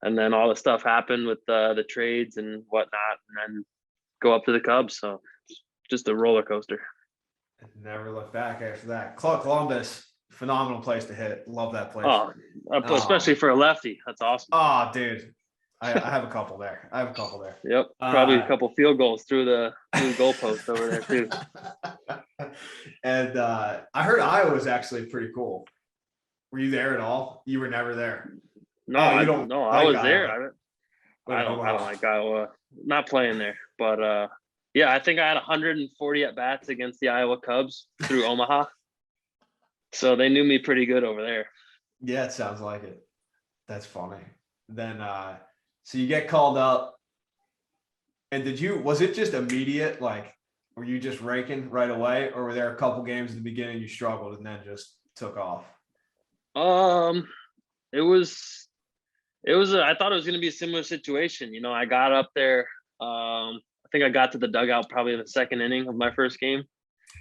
And then all the stuff happened with the trades and whatnot, and then go up to the Cubs. So just a roller coaster. Never look back after that. Columbus, phenomenal place to hit. Love that place. Oh, especially for a lefty. That's awesome. Oh, dude. I have a couple there. Yep. Probably a couple field goals through the goalpost over there too. And I heard Iowa was actually pretty cool. Were you there at all? You were never there. No, I was there. I don't Omaha. like Iowa. Not playing there, but yeah, I think I had 140 at bats against the Iowa Cubs through Omaha. So they knew me pretty good over there. Yeah, it sounds like it. That's funny. Then so you get called up, and was it just immediate? Like, were you just raking right away, or were there a couple games in the beginning you struggled and then just took off? It was I thought it was going to be a similar situation. I got up there. I think I got to the dugout probably in the second inning of my first game.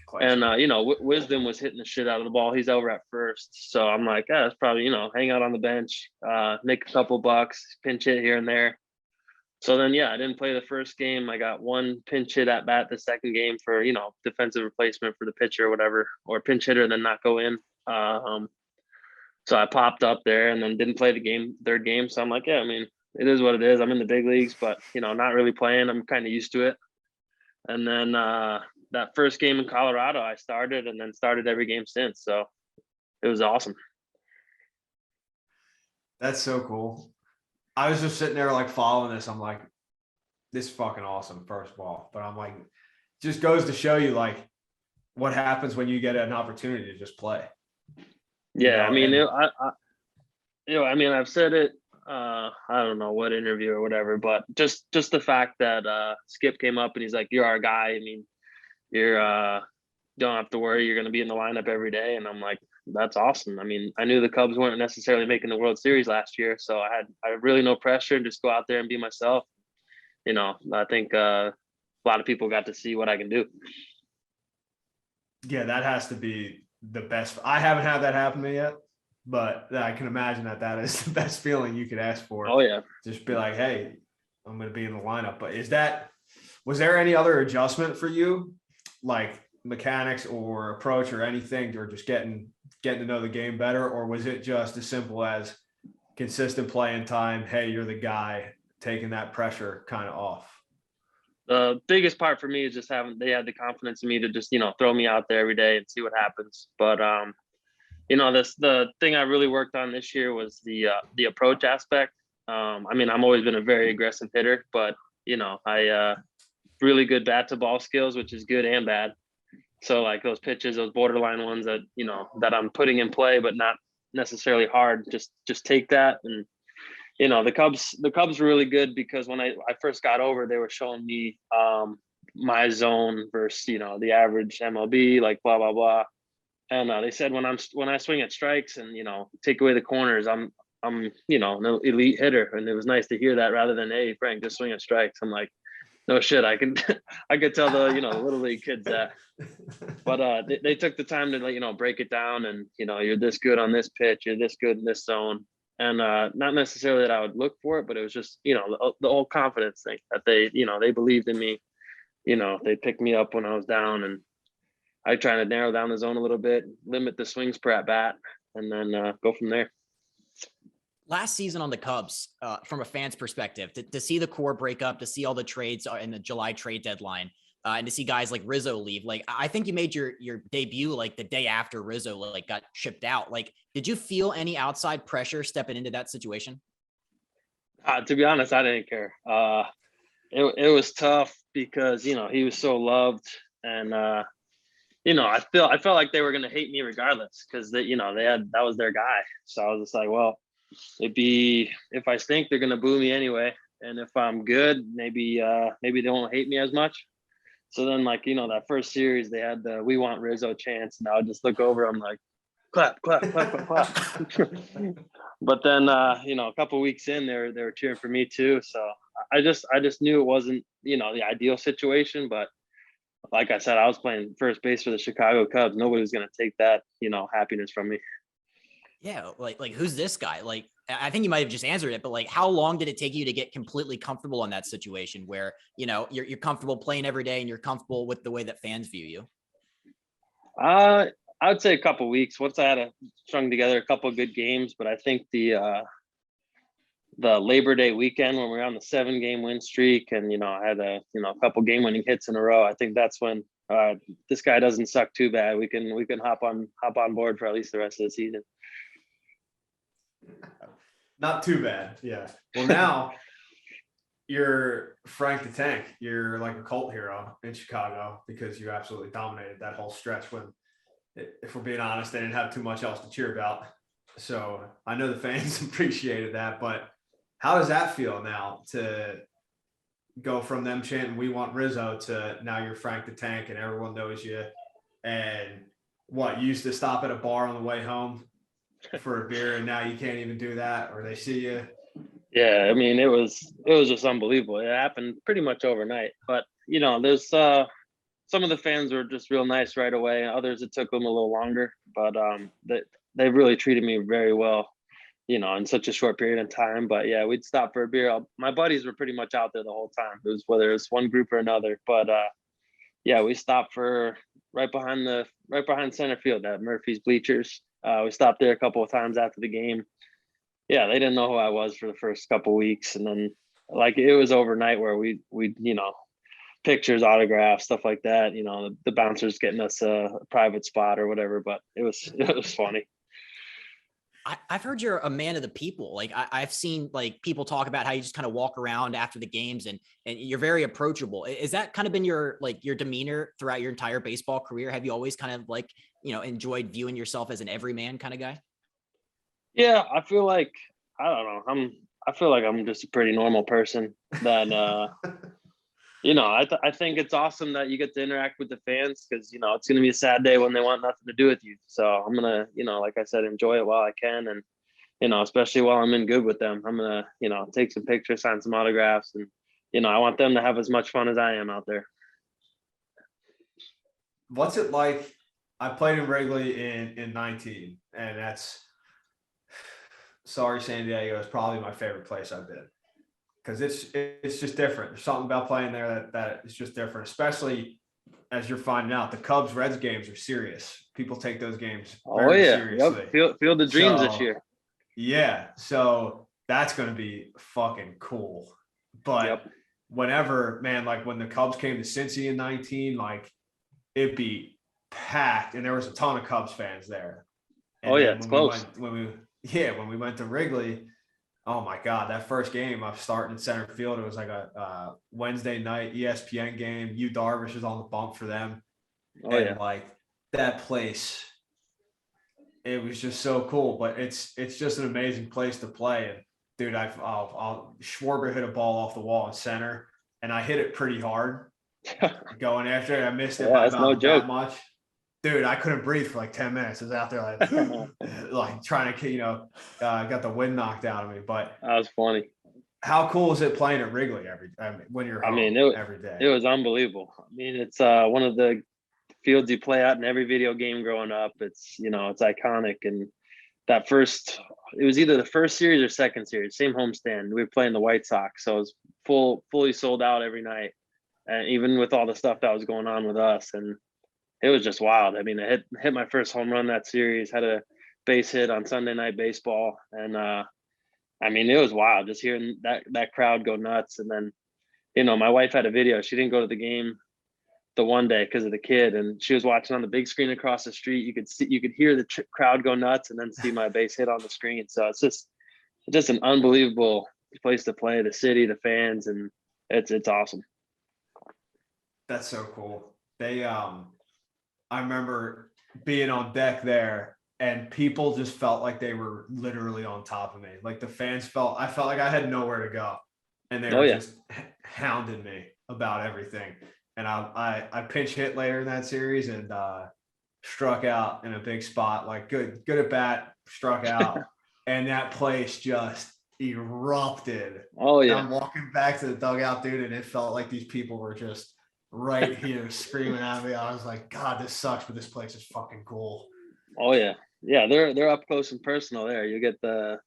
Classic. And Wisdom was hitting the shit out of the ball. He's over at first, so I'm like, it's probably hang out on the bench, make a couple bucks, pinch hit here and there. So then, yeah, I didn't play the first game. I got one pinch hit at bat the second game for defensive replacement for the pitcher or whatever, or pinch hitter, then not go in. So I popped up there and then didn't play the third game. So I'm like, yeah, I mean, it is what it is. I'm in the big leagues, but not really playing. I'm kind of used to it. And then that first game in Colorado, I started and then started every game since. So it was awesome. That's so cool. I was just sitting there like following this. I'm like, this is fucking awesome, first of all. But I'm like, just goes to show you like what happens when you get an opportunity to just play. Yeah, I mean, I've said it. I don't know what interview or whatever, but just the fact that Skip came up and he's like, "You're our guy." I mean, you're don't have to worry. You're going to be in the lineup every day, and I'm like, that's awesome. I mean, I knew the Cubs weren't necessarily making the World Series last year, so I had really no pressure and just go out there and be myself. I think a lot of people got to see what I can do. Yeah, that has to be the best. I haven't had that happen to me yet, but I can imagine that is the best feeling you could ask for. Oh yeah. Just be like, hey, I'm going to be in the lineup. But was there any other adjustment for you, like mechanics or approach or anything, or just getting to know the game better? Or was it just as simple as consistent playing time? Hey, you're the guy, taking that pressure kind of off? The biggest part for me is just they had the confidence in me to just, throw me out there every day and see what happens. But, the thing I really worked on this year was the approach aspect. I mean, I've always been a very aggressive hitter, but, I really good bat to ball skills, which is good and bad. So like those pitches, those borderline ones that, that I'm putting in play, but not necessarily hard, just take that. And the Cubs were really good because when I first got over, they were showing me my zone versus the average MLB, like blah blah blah. And they said when I swing at strikes and take away the corners, I'm I'm, an elite hitter. And it was nice to hear that rather than, hey, Frank, just swing at strikes. I'm like, no shit, I can, I could tell the, the little league kids that. But they took the time to, break it down and, you're this good on this pitch, you're this good in this zone. And not necessarily that I would look for it, but it was just, the whole confidence thing that they believed in me. They picked me up when I was down, and I try to narrow down the zone a little bit, limit the swings per at bat, and then go from there. Last season on the Cubs, from a fan's perspective, to see the core break up, to see all the trades in the July trade deadline, and to see guys like Rizzo leave, like I think you made your debut like the day after Rizzo like got shipped out. Like, did you feel any outside pressure stepping into that situation? To be honest, I didn't care. It was tough because he was so loved, and I felt like they were gonna hate me regardless because they had that was their guy. So I was just like, well, if I stink, they're gonna boo me anyway, and if I'm good, maybe they won't hate me as much. So then, that first series, they had the "We Want Rizzo" chants, and I would just look over. I'm like, clap, clap, clap, clap, clap. But then, a couple weeks in, they were cheering for me too. So I just knew it wasn't the ideal situation, but like I said, I was playing first base for the Chicago Cubs. Nobody was gonna take that happiness from me. Yeah, like who's this guy? Like, I think you might have just answered it, but like, how long did it take you to get completely comfortable in that situation where you're comfortable playing every day and you're comfortable with the way that fans view you? I would say a couple weeks. Once I had strung together a couple of good games, but I think the Labor Day weekend when we were on the 7-game win streak, and I had a couple game-winning hits in a row. I think that's when this guy doesn't suck too bad. We can hop on board for at least the rest of the season. Not too bad. Yeah. Well, now you're Frank the Tank. You're like a cult hero in Chicago because you absolutely dominated that whole stretch when, if we're being honest, they didn't have too much else to cheer about. So I know the fans appreciated that, but how does that feel now to go from them chanting "We Want Rizzo" to now you're Frank the Tank and everyone knows you? And what, you used to stop at a bar on the way home for a beer and now you can't even do that, or they see you? Yeah, I mean, it was just unbelievable. It happened pretty much overnight. But there's some of the fans were just real nice right away. Others, it took them a little longer, but they really treated me very well, in such a short period of time. But yeah, we'd stop for a beer. My buddies were pretty much out there the whole time. It was whether it's one group or another. But yeah, we stopped for right behind center field at Murphy's bleachers. We stopped there a couple of times after the game. Yeah, they didn't know who I was for the first couple of weeks, and then it was overnight where we pictures, autographs, stuff like that. The bouncers getting us a private spot or whatever. But it was funny. I've heard you're a man of the people. Like I've seen like people talk about how you just kind of walk around after the games and you're very approachable. Is that kind of been your demeanor throughout your entire baseball career? Have you always kind of enjoyed viewing yourself as an everyman kind of guy? Yeah, I feel like, I don't know. I feel like I'm just a pretty normal person that, I think it's awesome that you get to interact with the fans because, it's going to be a sad day when they want nothing to do with you. So I'm going to, like I said, enjoy it while I can. And, especially while I'm in good with them, I'm going to, take some pictures, sign some autographs. And, I want them to have as much fun as I am out there. What's it like? I played in Wrigley in 19, and that's, sorry, San Diego is probably my favorite place I've been because it's just different. There's something about playing there that is just different, especially as you're finding out the Cubs Reds games are serious. People take those games very seriously. Yep. Field of Dreams this year. Yeah, so that's going to be fucking cool. But whenever, man, like when the Cubs came to Cincy in 19, like it'd be packed, and there was a ton of Cubs fans there. And it's close. When we went to Wrigley, oh my God, that first game I was starting in center field. It was like a Wednesday night ESPN game. Yu Darvish was on the bump for them. Like that place, it was just so cool. But it's just an amazing place to play. And dude, Schwarber hit a ball off the wall in center, and I hit it pretty hard going after it. I missed it by about that much. dude, I couldn't breathe for like 10 minutes. I was out there like trying to, got the wind knocked out of me. But That was funny. how cool is it playing at Wrigley when you're home every day? It was unbelievable. I mean, it's one of the fields you play out in every video game growing up. It's it's iconic. And that it was either the first series or second series, same homestand. We were playing the White Sox, so it was fully sold out every night, and even with all the stuff that was going on with us, and it was just wild. I mean, I hit my first home run that series, had a base hit on Sunday Night Baseball, and I mean, it was wild just hearing that crowd go nuts. And then, my wife had a video. She didn't go to the game the one day because of the kid, and she was watching on the big screen across the street. You could hear the crowd go nuts, and then see my base hit on the screen. So it's just an unbelievable place to play. The city, the fans, and it's awesome. That's so cool. I remember being on deck there, and people just felt like they were literally on top of me. Like the fans I felt like I had nowhere to go, and they were just hounding me about everything. And I pinch hit later in that series and struck out in a big spot, like good at bat, struck out, and that place just erupted. Oh yeah. And I'm walking back to the dugout, dude, and it felt like these people were just right here screaming at me. I was like, God, this sucks, but this place is fucking cool. Oh yeah. Yeah, they're up close and personal there. You get the,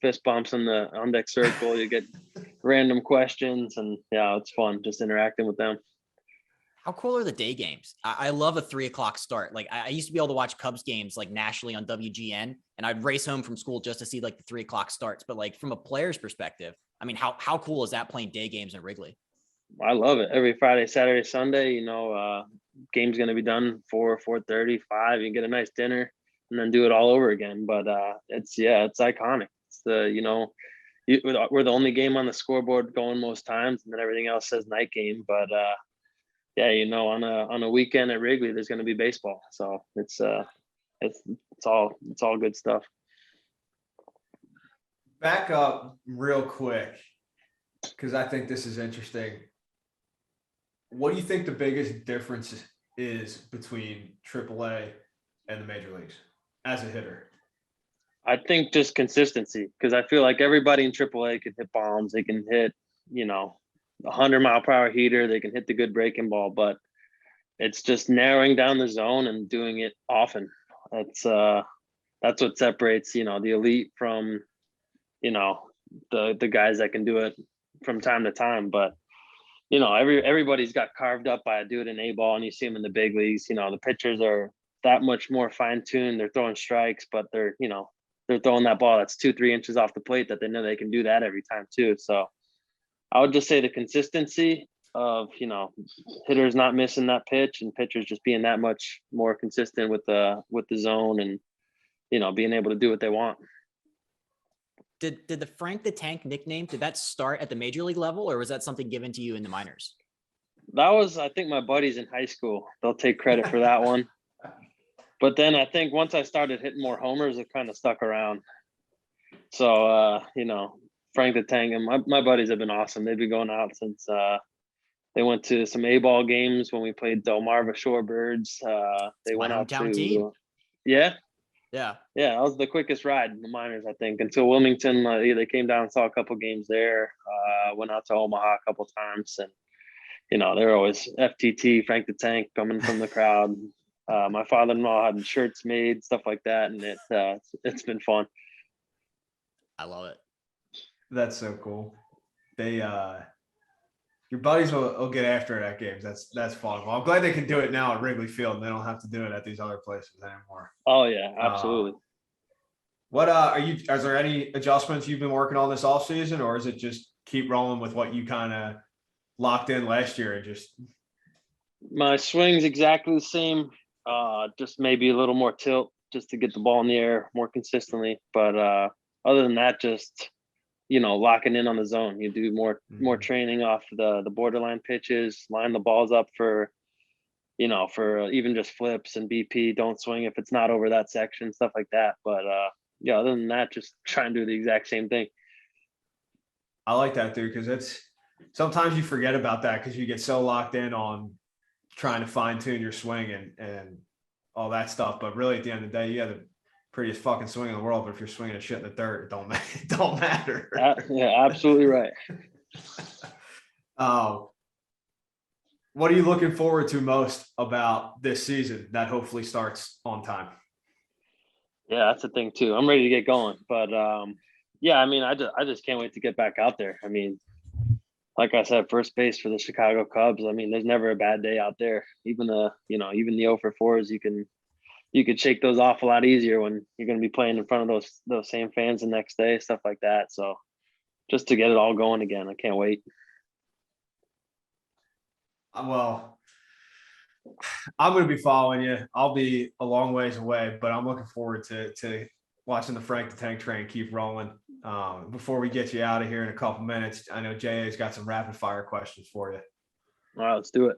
fist bumps in the on deck circle, you get random questions, and yeah, it's fun just interacting with them. How cool are the day games? I love a 3:00 start. Like I used to be able to watch Cubs games like nationally on WGN, and I'd race home from school just to see like the 3:00 starts. But like from a player's perspective, I mean, how cool is that playing day games in Wrigley? I love it. Every Friday, Saturday, Sunday, game's going to be done 4:30, 5. You get a nice dinner and then do it all over again. But it's iconic. It's we're the only game on the scoreboard going most times, and then everything else says night game. But on a weekend at Wrigley, there's going to be baseball. So it's all good stuff. Back up real quick, because I think this is interesting. What do you think the biggest difference is between AAA and the major leagues as a hitter? I think just consistency, because I feel like everybody in AAA can hit bombs. They can hit, 100-mile-per-hour heater. They can hit the good breaking ball, but it's just narrowing down the zone and doing it often. That's what separates, the elite from, the guys that can do it from time to time. But everybody's got carved up by a dude in A ball, and you see them in the big leagues. The pitchers are that much more fine-tuned. They're throwing strikes, but they're throwing that ball that's 2-3 inches off the plate that they know they can do that every time too. So I would just say the consistency of, hitters not missing that pitch and pitchers just being that much more consistent with the zone and, being able to do what they want. Did the Frank the Tank nickname, did that start at the major league level, or was that something given to you in the minors? That was, I think, my buddies in high school. They'll take credit for that one. But then I think once I started hitting more homers, it kind of stuck around. So, Frank the Tank and my buddies have been awesome. They've been going out since they went to some A-ball games when we played Delmarva Shorebirds. They went out to team. Yeah. Yeah. Yeah, that was the quickest ride in the minors, I think, until Wilmington. They came down and saw a couple games there. Went out to Omaha a couple times, and they're always FTT, Frank the Tank, coming from the crowd. My father-in-law had shirts made, stuff like that, and it's been fun. I love it. That's so cool. They your buddies will get after it at games. That's fun. Well, I'm glad they can do it now at Wrigley Field, and they don't have to do it at these other places anymore. Oh yeah, absolutely. Is there any adjustments you've been working on this offseason, or is it just keep rolling with what you kind of locked in last year and just? My swing's exactly the same. Just maybe a little more tilt just to get the ball in the air more consistently. But other than that, just locking in on the zone. You do more training off the borderline pitches, line the balls up for even just flips and BP. Don't swing if it's not over that section, stuff like that. But other than that, just try and do the exact same thing. I like that, dude, because sometimes you forget about that because you get so locked in on trying to fine tune your swing and all that stuff. But really, at the end of the day, you have the prettiest fucking swing in the world. But if you're swinging a shit in the dirt, it don't matter. Yeah, absolutely right. What are you looking forward to most about this season that hopefully starts on time? Yeah, that's the thing too. I'm ready to get going, but yeah, I mean, I just can't wait to get back out there. I mean, like I said, first base for the Chicago Cubs. I mean, there's never a bad day out there. Even even the 0 for 4s, you could shake those off a lot easier when you're going to be playing in front of those same fans the next day, stuff like that. So just to get it all going again, I can't wait. Well, I'm going to be following you. I'll be a long ways away, but I'm looking forward to watching the Frank the Tank train keep rolling. Before we get you out of here in a couple minutes, I know JA's got some rapid fire questions for you. All right, let's do it.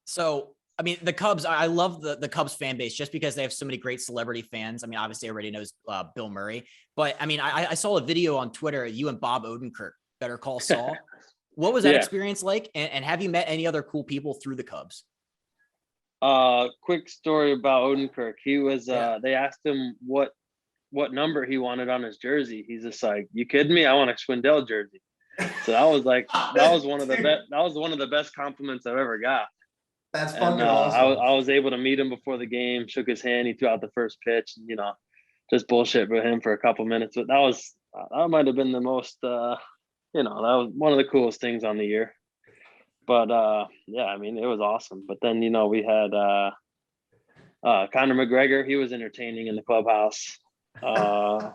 So, I mean, the Cubs, I love the Cubs fan base just because they have so many great celebrity fans. I mean, obviously everybody knows Bill Murray, but I mean, I saw a video on Twitter, you and Bob Odenkirk, Better Call Saul. What was that experience like? And have you met any other cool people through the Cubs? Quick story about Odenkirk. He was they asked him what number he wanted on his jersey. He's just like, "You kidding me? I want a Schwindel jersey." So that was one of the best compliments I've ever got. That's fucking awesome. I was able to meet him before the game, shook his hand, he threw out the first pitch, and just bullshit with him for a couple minutes. But that might have been the most that was one of the coolest things on the year. But yeah, I mean, it was awesome. But then we had Conor McGregor. He was entertaining in the clubhouse. Trying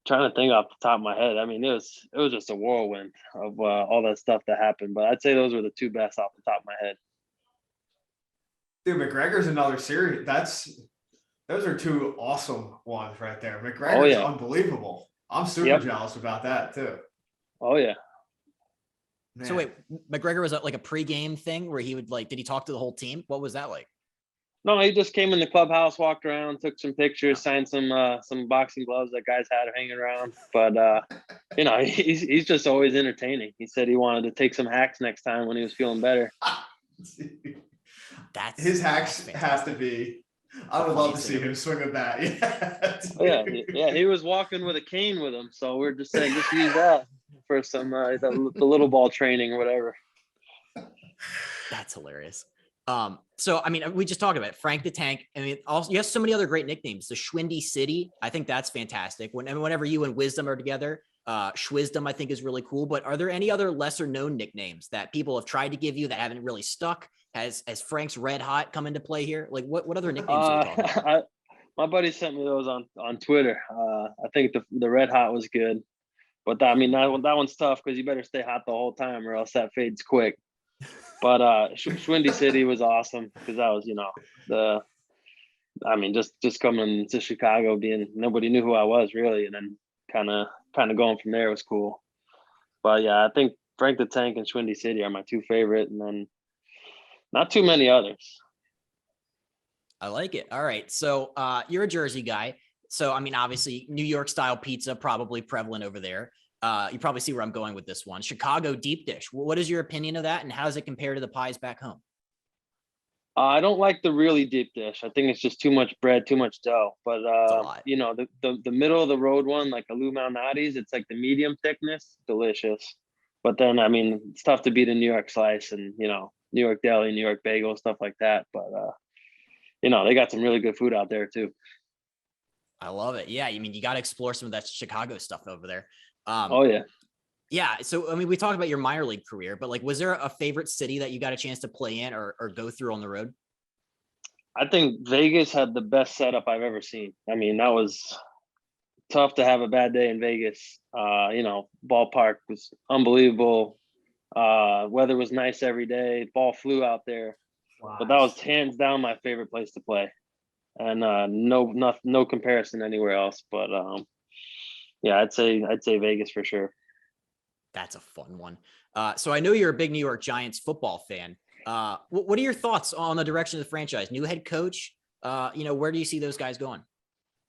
to think off the top of my head. I mean, it was just a whirlwind of all that stuff that happened. But I'd say those were the two best off the top of my head. Dude, McGregor's another series. Those are two awesome ones right there. McGregor's unbelievable. I'm super jealous about that too. Oh yeah. Man. So wait, McGregor was like a pregame thing where he would did he talk to the whole team? What was that like? No, he just came in the clubhouse, walked around, took some pictures, signed some boxing gloves that guys had hanging around. But he's just always entertaining. He said he wanted to take some hacks next time when he was feeling better. That's his hacks have to be. I would love to see him swing a bat. Yeah. He was walking with a cane with him, so we're just saying just use that for some the little ball training or whatever. That's hilarious. So I mean, we just talked about it. Frank the Tank. I mean, also you have so many other great nicknames. The Schwindy City, I think that's fantastic. Whenever you and Wisdom are together, Schwisdom I think is really cool. But are there any other lesser known nicknames that people have tried to give you that haven't really stuck? Has Frank's Red Hot come into play here? Like what other nicknames are you talking about? My buddy sent me those on Twitter. I think the Red Hot was good, but that one's tough because you better stay hot the whole time or else that fades quick. But Schwindy City was awesome because that was just coming to Chicago, being nobody knew who I was really, and then kind of going from there was cool. But yeah, I think Frank the Tank and Schwindy City are my two favorite, and then not too many others. I like it. All right. So you're a Jersey guy. So, I mean, obviously New York style pizza, probably prevalent over there. You probably see where I'm going with this one. Chicago deep dish. What is your opinion of that? And how does it compare to the pies back home? I don't like the really deep dish. I think it's just too much bread, too much dough. But the middle of the road one, like a Lou Malnati's, it's like the medium thickness, delicious. But then, I mean, it's tough to beat a New York slice and New York deli, New York bagel, stuff like that. But they got some really good food out there too. I love it. Yeah, I mean, you got to explore some of that Chicago stuff over there. Oh yeah. Yeah. So, I mean, we talked about your minor league career, but was there a favorite city that you got a chance to play in or go through on the road? I think Vegas had the best setup I've ever seen. I mean, that was tough to have a bad day in Vegas. Ballpark was unbelievable. Weather was nice every day. Ball flew out there. Wow. But that was hands down my favorite place to play. And no comparison anywhere else. But yeah, I'd say Vegas for sure. That's a fun one. So I know you're a big New York Giants football fan. What are your thoughts on the direction of the franchise? New head coach, where do you see those guys going?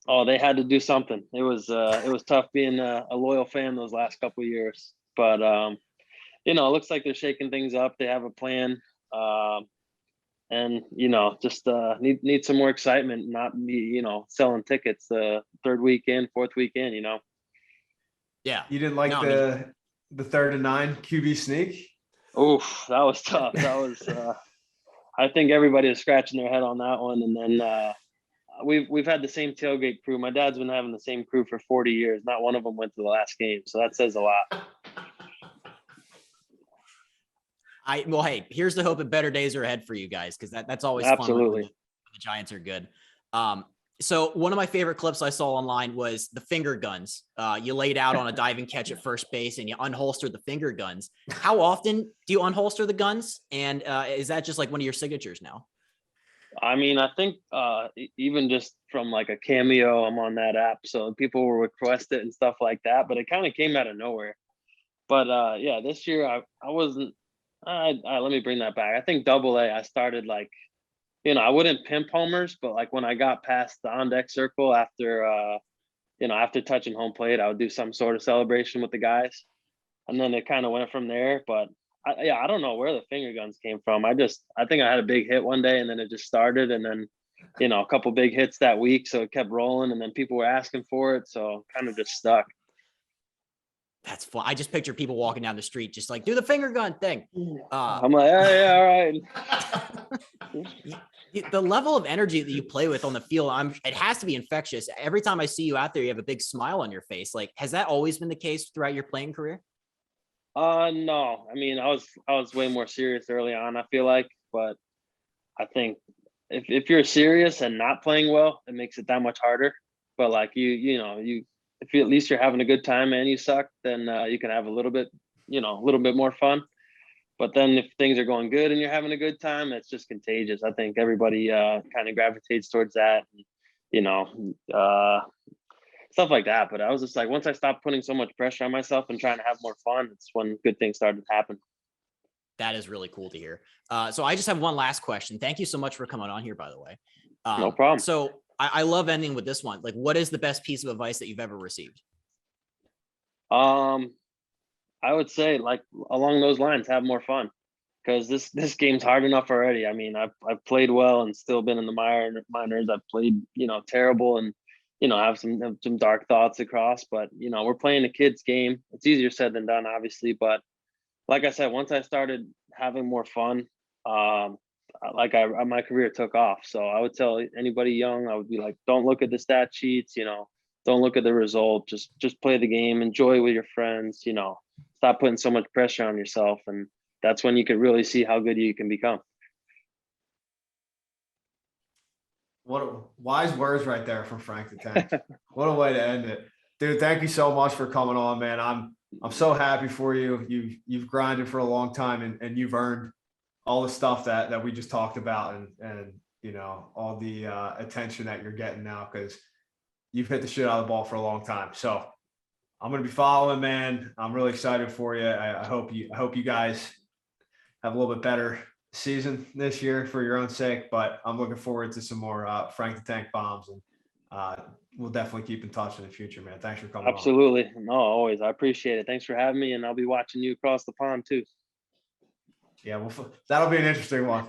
Oh, they had to do something. It was tough being a loyal fan those last couple of years, but it looks like they're shaking things up. They have a plan. and just need some more excitement, not be selling tickets third weekend, fourth weekend. Yeah. You didn't like No, I mean, the 3rd and 9 QB sneak? Oof, that was tough. That was I think everybody was scratching their head on that one. And then we've had the same tailgate crew. My dad's been having the same crew for 40 years. Not one of them went to the last game, so that says a lot. well, hey, here's the hope that better days are ahead for you guys, because that's always fun Absolutely. when the Giants are good. So one of my favorite clips I saw online was the finger guns. You laid out on a diving catch at first base and you unholstered the finger guns. How often do you unholster the guns? And is that just like one of your signatures now? I mean, I think even just from like a cameo, I'm on that app, so people will request it and stuff like that. But it kind of came out of nowhere. But yeah, this year I wasn't. Let me bring that back. I think AA. I started like, I wouldn't pimp homers, but like when I got past the on deck circle after after touching home plate, I would do some sort of celebration with the guys, and then it kind of went from there. But I don't know where the finger guns came from. I think I had a big hit one day, and then it just started, and then a couple big hits that week, so it kept rolling, and then people were asking for it, so kind of just stuck. That's fun. I just picture people walking down the street, just like do the finger gun thing. I'm like, yeah, all right. The level of energy that you play with on the field, it has to be infectious. Every time I see you out there, you have a big smile on your face. Like, has that always been the case throughout your playing career? No. I mean, I was way more serious early on, I feel like, but I think if you're serious and not playing well, it makes it that much harder. But like if you at least you're having a good time and you suck, then you can have a little bit more fun. But then if things are going good and you're having a good time, it's just contagious. I think everybody kind of gravitates towards that, stuff like that. But I was just like, once I stopped putting so much pressure on myself and trying to have more fun, it's when good things started to happen. That is really cool to hear. So I just have one last question. Thank you so much for coming on here, by the way. No problem. So I love ending with this one. Like, what is the best piece of advice that you've ever received? I would say like along those lines, have more fun, because this game's hard enough already. I mean, I've played well and still been in the minors. I've played terrible and have some dark thoughts across. But we're playing a kid's game. It's easier said than done, obviously. But like I said, once I started having more fun, my career took off. So I would tell anybody young, I would be like, don't look at the stat sheets. Don't look at the result. Just play the game. Enjoy with your friends. Stop putting so much pressure on yourself, and that's when you could really see how good you can become. What wise words right there from Frank the Tank. What a way to end it. Dude, thank you so much for coming on, man. I'm so happy for you. You've grinded for a long time, and you've earned all the stuff that we just talked about, and all the attention that you're getting now, because you've hit the shit out of the ball for a long time. So I'm going to be following, man. I'm really excited for you. I hope you guys have a little bit better season this year for your own sake, but I'm looking forward to some more Frank the Tank bombs, and we'll definitely keep in touch in the future, man. Thanks for coming on. Absolutely. No, always. I appreciate it. Thanks for having me, and I'll be watching you across the pond too. Yeah, well, that'll be an interesting one.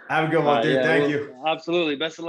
Have a good one, dude. Yeah, Thank you. Absolutely. Best of luck.